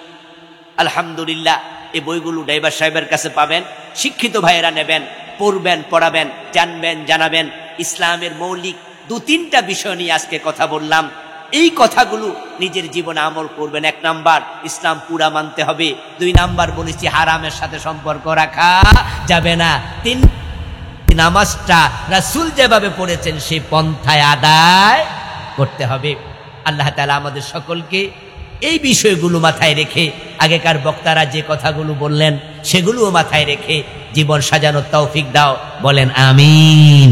আলহামদুলিল্লাহ এই বইগুলো ড্রাইভার সাহেবের কাছে পাবেন। শিক্ষিত ভাইয়েরা নেবেন, পড়বেন, পড়াবেন, জানবেন, জানাবেন। ইসলামের মৌলিক 2-3টা বিষয় নিয়ে আজকে কথা বললাম। এই কথাগুলো নিজের জীবনে আমল করবেন। 1 নাম্বার, ইসলাম পুরা মানতে হবে। 2 নাম্বার বলেছি, হারামের সাথে সম্পর্ক রাখা যাবে না। 3, নামাজটা রাসূল যেভাবে পড়েছেন সেই পন্থায় আদায় করতে হবে। আল্লাহ তাআলা আমাদের সকলকে এই বিষয়গুলো মাথায় রেখে, আগেকার বক্তারা যে কথাগুলো বললেন সেগুলোও মাথায় রেখে জীবন সাজানোর তৌফিক দাও। বলেন আমিন।